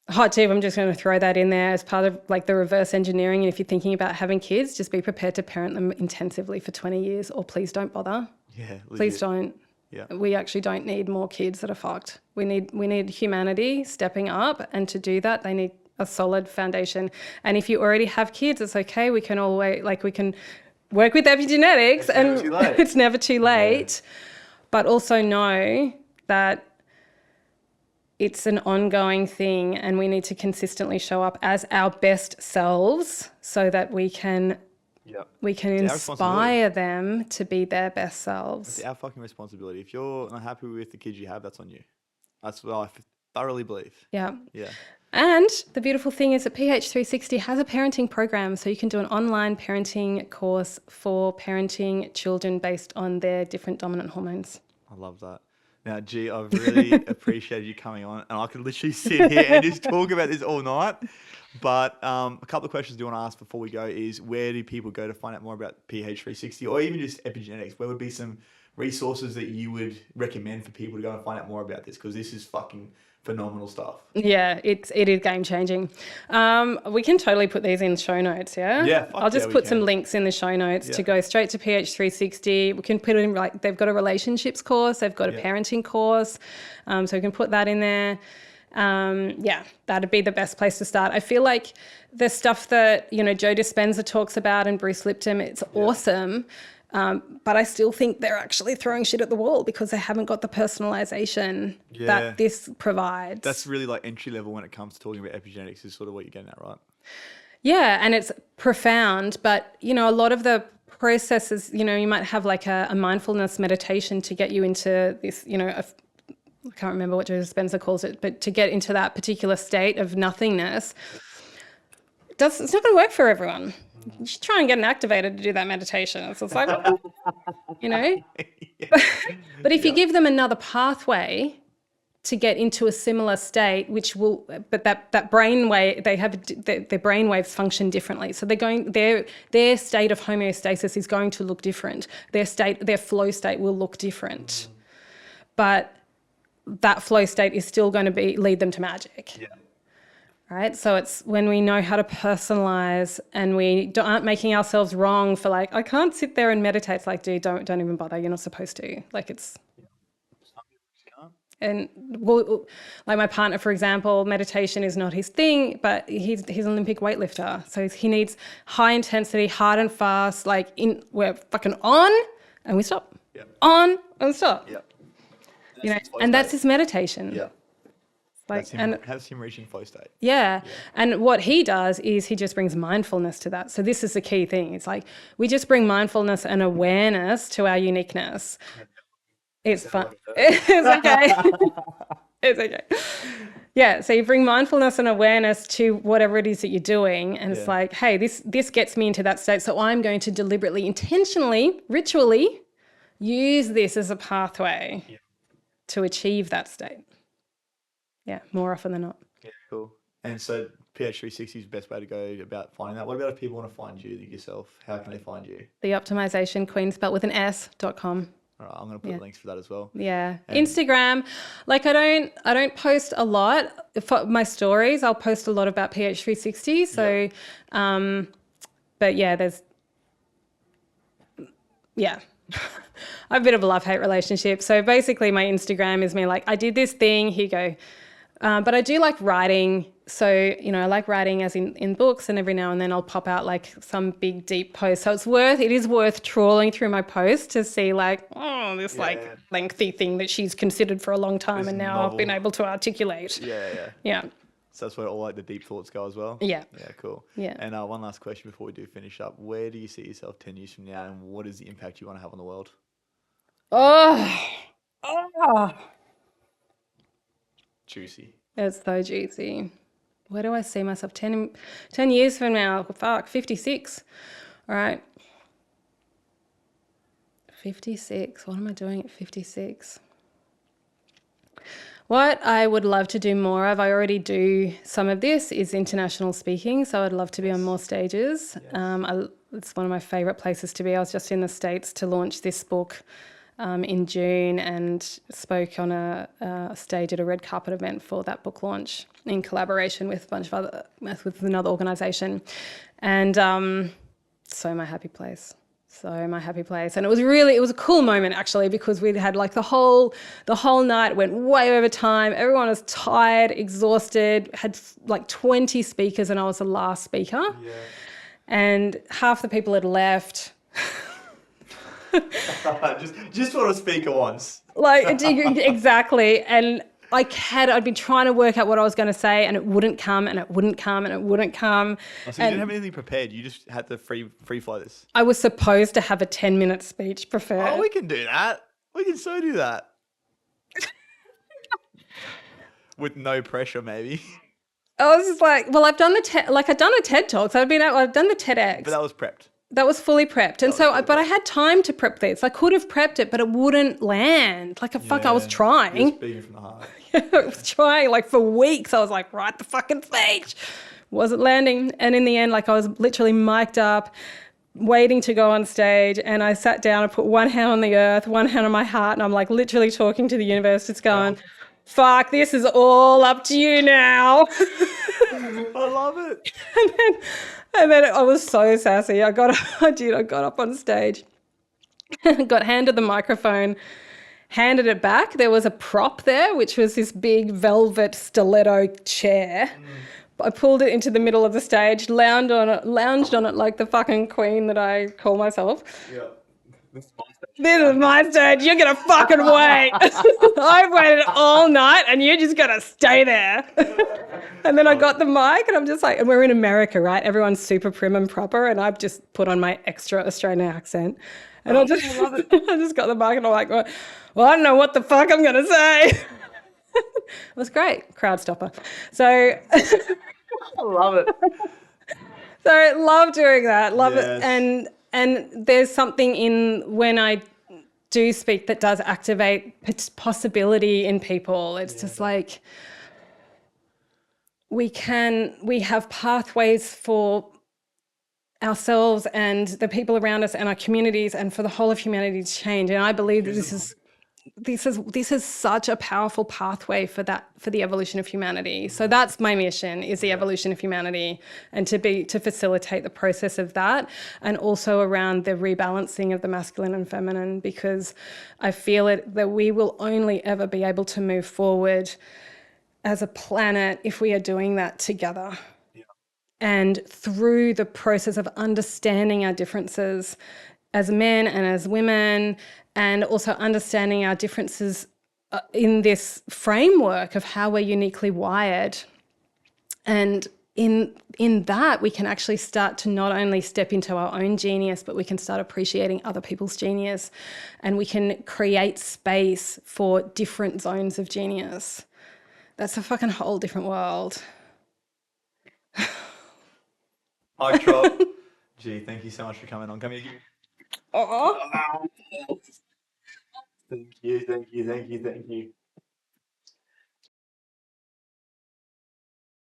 Hot tip, I'm just going to throw that in there as part of like the reverse engineering. And if you're thinking about having kids, just be prepared to parent them intensively for 20 years, or please don't bother. Yeah. Legit. Please don't. Yeah. We actually don't need more kids that are fucked. We need humanity stepping up, and to do that, they need a solid foundation. And if you already have kids, it's okay. We can always we can work with epigenetics, and it's never too late. Yeah. But also know that it's an ongoing thing, and we need to consistently show up as our best selves so that we can inspire them to be their best selves. It's our fucking responsibility. If you're not happy with the kids you have, that's on you. That's what I thoroughly believe. Yeah. Yeah. And the beautiful thing is that PH360 has a parenting program, so you can do an online parenting course for parenting children based on their different dominant hormones. I love that. Now, G, I've really appreciated you coming on, and I could literally sit here and just talk about this all night. But a couple of questions I do want to ask before we go is, where do people go to find out more about PH360, or even just epigenetics? Where would be some resources that you would recommend for people to go and find out more about this? Because this is fucking phenomenal stuff. Yeah, it is game changing. We can totally put these in show notes. Yeah. Yeah, I'll just put some links in the show notes to go straight to PH360. We can put it in, like, they've got a relationships course, they've got a parenting course, so we can put that in there. That'd be the best place to start. I feel like the stuff that, Joe Dispenza talks about and Bruce Lipton, it's awesome. But I still think they're actually throwing shit at the wall because they haven't got the personalization that this provides. That's really like entry level when it comes to talking about epigenetics, is sort of what you're getting at, right? Yeah, and it's profound, but, a lot of the processes, you might have like a mindfulness meditation to get you into this, I can't remember what Joe Dispenza calls it, but to get into that particular state of nothingness, it's not going to work for everyone. You should try and get an activator to do that meditation. So it's like, But if you give them another pathway to get into a similar state, which will, but that brain wave, their brain waves function differently. So their state of homeostasis is going to look different. Their flow state will look different. But that flow state is still going to lead them to magic. Yeah. Right? So it's when we know how to personalize and we aren't making ourselves wrong for like, I can't sit there and meditate. It's like, dude, don't even bother. You're not supposed to. Like it's... And like my partner, for example, meditation is not his thing, but he's an Olympic weightlifter. So he needs high intensity, hard and fast, we're fucking on and we stop. Yeah. On and stop. Yeah. And that's his meditation. Yeah. Has him reaching flow state. Yeah. And what he does is he just brings mindfulness to that. So this is the key thing. It's like we just bring mindfulness and awareness to our uniqueness. It's fun. It's okay. It's okay. Yeah. So you bring mindfulness and awareness to whatever it is that you're doing. And it's like, hey, this gets me into that state. So I'm going to deliberately, intentionally, ritually use this as a pathway to achieve that state. Yeah, more often than not. Yeah, cool. And so PH360 is the best way to go about finding that. What about if people want to find you yourself? How can they find you? The Optimization Queen, spelled with an S.com. All right, I'm going to put links for that as well. Yeah. And Instagram, like I don't post a lot. For my stories, I'll post a lot about PH360. So, but yeah, I have a bit of a love-hate relationship. So basically my Instagram is me like, I did this thing, here you go. But I do like writing. So, I like writing as in books, and every now and then I'll pop out like some big deep post. So it is worth trawling through my posts to see like, this lengthy thing that she's considered for a long time this and now novel. I've been able to articulate. Yeah. So that's where all like the deep thoughts go as well? Yeah. Yeah, cool. Yeah. And one last question before we do finish up. Where do you see yourself 10 years from now, and what is the impact you want to have on the world? Juicy. It's so juicy. Where do I see myself 10 years from now? Fuck, 56. All right. 56. What am I doing at 56? What I would love to do more of, I already do some of this, is international speaking. So I'd love to be on more stages. Yes. It's one of my favorite places to be. I was just in the States to launch this book in June and spoke on a stage at a red carpet event for that book launch in collaboration with with another organisation. And so my happy place. And it was a cool moment actually, because we'd had like the whole night went way over time. Everyone was tired, exhausted, had like 20 speakers and I was the last speaker. Yeah. And half the people had left. just what a speaker wants. Like exactly. And I'd been trying to work out what I was going to say, and it wouldn't come, and it wouldn't come, and it wouldn't come. Oh, so you didn't have anything prepared. You just had to free fly this. I was supposed to have a 10-minute speech prepared. Oh, we can do that. We can so do that. With no pressure, maybe. I was just like, well, I've done I've done a TED Talk. So I've done the TEDx. But that was prepped. That was fully prepped. And but I had time to prep this. I could have prepped it, but it wouldn't land. I was trying. You're speaking from the heart. I was trying for weeks. I was like, write the fucking speech. Wasn't landing. And in the end, I was literally mic'd up, waiting to go on stage, and I sat down and put one hand on the earth, one hand on my heart, and I'm like literally talking to the universe, just going, fuck, this is all up to you now. I love it. And then I was so sassy. I got up on stage, got handed the microphone, handed it back. There was a prop there, which was this big velvet stiletto chair. I pulled it into the middle of the stage, lounged on it like the fucking queen that I call myself. Yeah. This is my stage. You're going to fucking wait. I've waited all night and you're just going to stay there. And then I got the mic and I'm just like, and we're in America, right? Everyone's super prim and proper. And I've just put on my extra Australian accent. And I just got the mic and I'm like, well, I don't know what the fuck I'm going to say. It was great. Crowd stopper. So I love it. So love doing that. Love Yes. it. And there's something in when I do speak that does activate possibility in people. It's just like we have pathways for ourselves and the people around us and our communities and for the whole of humanity to change. And I believe that this is such a powerful pathway for the evolution of humanity. So that's my mission, is the evolution of humanity, and to facilitate the process of that, and also around the rebalancing of the masculine and feminine, because I feel that we will only ever be able to move forward as a planet if we are doing that together. And through the process of understanding our differences as men and as women, and also understanding our differences in this framework of how we're uniquely wired. And in that, we can actually start to not only step into our own genius, but we can start appreciating other people's genius, and we can create space for different zones of genius. That's a fucking whole different world. Mic drop. Gee, thank you so much for coming on. Come here. Oh. Thank you.